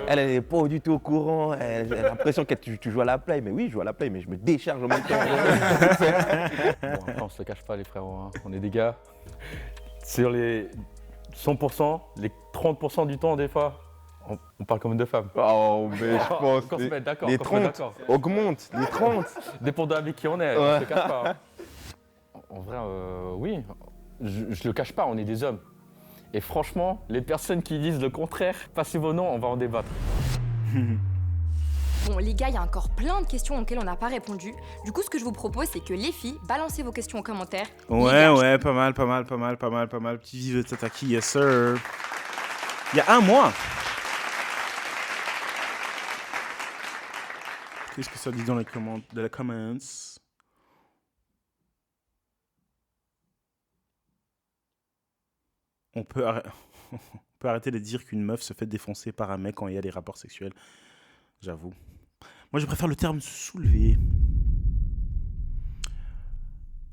Elle est pas du tout au courant. Elle a l'impression que tu joues à la play. Mais oui, je joue à la play, mais je me décharge en même temps. Bon, après, on se le cache pas, les frérots. Hein. On est des gars. Sur les 100%, les 30% du temps, des fois, on parle comme deux femmes. Oh, mais je pense. Qu'on se mette d'accord. Les qu'on se mette 30 d'accord. augmentent, les 30. Dépendant avec qui on est, Ouais. on se le cache pas. Hein. En vrai, oui, je le cache pas, on est des hommes. Et franchement, les personnes qui disent le contraire, passez vos noms, on va en débattre. Bon, les gars, il y a encore plein de questions auxquelles on n'a pas répondu. Du coup, ce que je vous propose, c'est que les filles, balancez vos questions en commentaire. Les Ouais, gars, ouais, pas mal. Petit vive de Tataki, yes sir. Il y a un mois. Qu'est-ce que ça dit dans les comments? On peut arrêter de dire qu'une meuf se fait défoncer par un mec quand il y a des rapports sexuels. J'avoue. Moi, je préfère le terme soulever.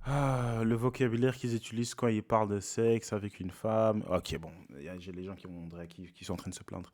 Ah, le vocabulaire qu'ils utilisent quand ils parlent de sexe avec une femme. Ok, bon, j'ai les gens qui sont en train de se plaindre.